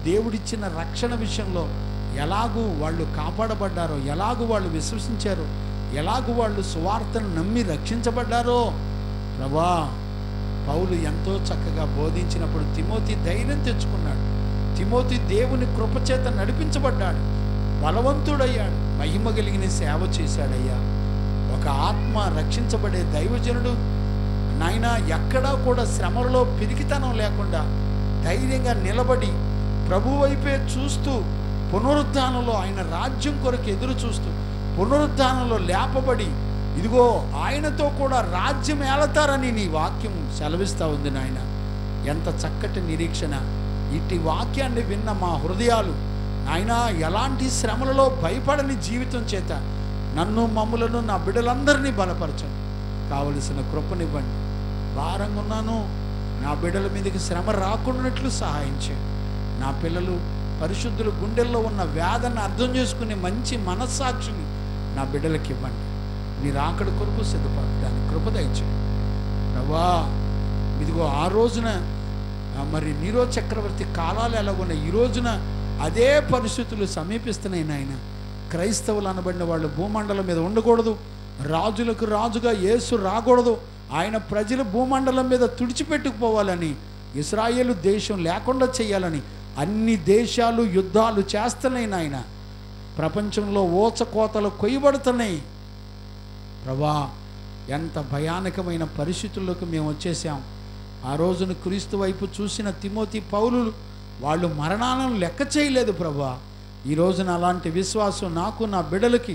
దేవుడిచ్చిన రక్షణ విషయంలో ఎలాగూ వాళ్ళు కాపాడబడ్డారో, ఎలాగూ వాళ్ళు విశ్వసించారో, ఎలాగూ వాళ్ళు సువార్తను నమ్మి రక్షించబడ్డారో ప్రభా, పౌలు ఎంతో చక్కగా బోధించినప్పుడు తిమోతి ధైర్యం తెచ్చుకున్నాడు. తిమోతి దేవుని కృపచేత నడిపించబడ్డాడు, బలవంతుడయ్యాడు, మహిమ కలిగిన సేవ చేశాడయ్యా. ఒక ఆత్మ రక్షించబడే దైవజనుడు నాయనా ఎక్కడా కూడా శ్రమలలో పిరికితనం లేకుండా ధైర్యంగా నిలబడి ప్రభు వైపే చూస్తూ, పునరుద్ధానంలో ఆయన రాజ్యం కొరకు ఎదురు చూస్తూ, పునరుద్ధానంలో లేపబడి ఇదిగో ఆయనతో కూడా రాజ్యం ఏలతారని నీ వాక్యం సెలవిస్తూ ఉంది నాయన. ఎంత చక్కటి నిరీక్షణ! ఇట్టి వాక్యాన్ని విన్న మా హృదయాలు నాయనా ఎలాంటి శ్రమలలో భయపడని జీవితం చేత నన్ను, మమ్ములను, నా బిడ్డలందరినీ బలపరచండి. కావలసిన కృపనివ్వండి. భారంగా ఉన్నాను, నా బిడ్డల మీదకి శ్రమ రాకుండాట్లు సహాయం చేయండి. నా పిల్లలు పరిశుద్ధుల గుండెల్లో ఉన్న వ్యాధిని అర్థం చేసుకునే మంచి మనస్సాక్షిని నా బిడ్డలకి ఇవ్వండి. మీరు ఆకడి కొరకు సిద్ధపడడానికి కృప దయచేయండి ప్రభా. ఇదిగో ఆ రోజున మరి నీరో చక్రవర్తి కాలాలు ఎలాగున్నాయి, ఈ రోజున అదే పరిస్థితులు సమీపిస్తున్నాయి నాయన. క్రైస్తవులు అనబడిన వాళ్ళు భూమండలం మీద ఉండకూడదు, రాజులకు రాజుగా యేసు రాకూడదు, ఆయన ప్రజలు భూమండలం మీద తుడిచిపెట్టుకుపోవాలని, ఇశ్రాయేలు దేశం లేకుండా చేయాలని అన్ని దేశాలు యుద్ధాలు చేస్తున్నాయి నాయన. ప్రపంచంలో ఓచకోతలు కొయ్యబడుతున్నాయి ప్రభా. ఎంత భయానకమైన పరిస్థితుల్లోకి మేము వచ్చేసాం. ఆ రోజున క్రీస్తు వైపు చూసిన తిమోతి, పౌలులు వాళ్ళు మరణాలను లెక్క చేయలేదు ప్రభా. ఈ రోజున అలాంటి విశ్వాసం నాకు, నా బిడ్డలకి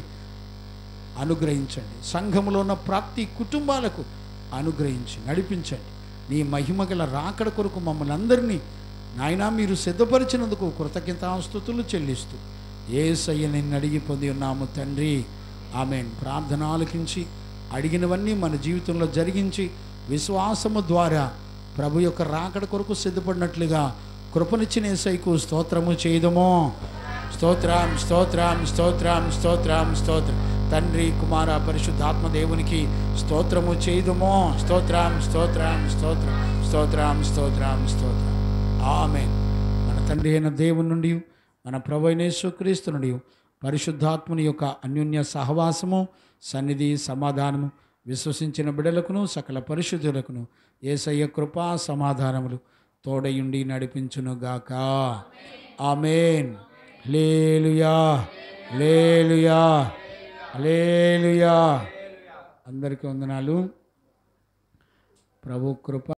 అనుగ్రహించండి. సంఘములో ఉన్న ప్రతి కుటుంబాలకు అనుగ్రహించి నడిపించండి. నీ మహిమగల రాకడ కొరకు మమ్మల్ని అందరినీ నాయనా మీరు సిద్ధపరిచినందుకు కృతజ్ఞతాస్తుతులు చెల్లిస్తూ యేసయ్య నిన్ను అడిగి పొంది ఉన్నాము తండ్రి, ఆమేన్. ప్రార్థన ఆలకించి అడిగినవన్నీ మన జీవితంలో జరిగించి విశ్వాసము ద్వారా ప్రభు యొక్క రాకడ కొరకు సిద్ధపడినట్లుగా కృపనిచ్చిన యేసయ్యకు స్తోత్రము చేయదము. స్తోత్రం, స్తోత్రం, స్తోత్రం, స్తోత్రం, స్తోత్రం. తండ్రి, కుమార, పరిశుద్ధాత్మ దేవునికి స్తోత్రము చేయదము. స్తోత్రం, స్తోత్రం, స్తోత్రం, స్తోత్రం, స్తోత్రం, స్తోత్రం. ఆమేన్. మన తండ్రి అయిన దేవుని నుండి, మన ప్రభువైన యేసుక్రీస్తు నుండి పరిశుద్ధాత్మని యొక్క అన్యోన్య సహవాసము, సన్నిధి, సమాధానము విశ్వసించిన బిడ్డలకును సకల పరిశుద్ధులకును యేసయ్య కృపా సమాధానములు తోడయుండి నడిపించునుగాక. ఆమేన్. హల్లెలూయా, హల్లెలూయా, హల్లెలూయా. అందరికీ వందనాలు. ప్రభు కృప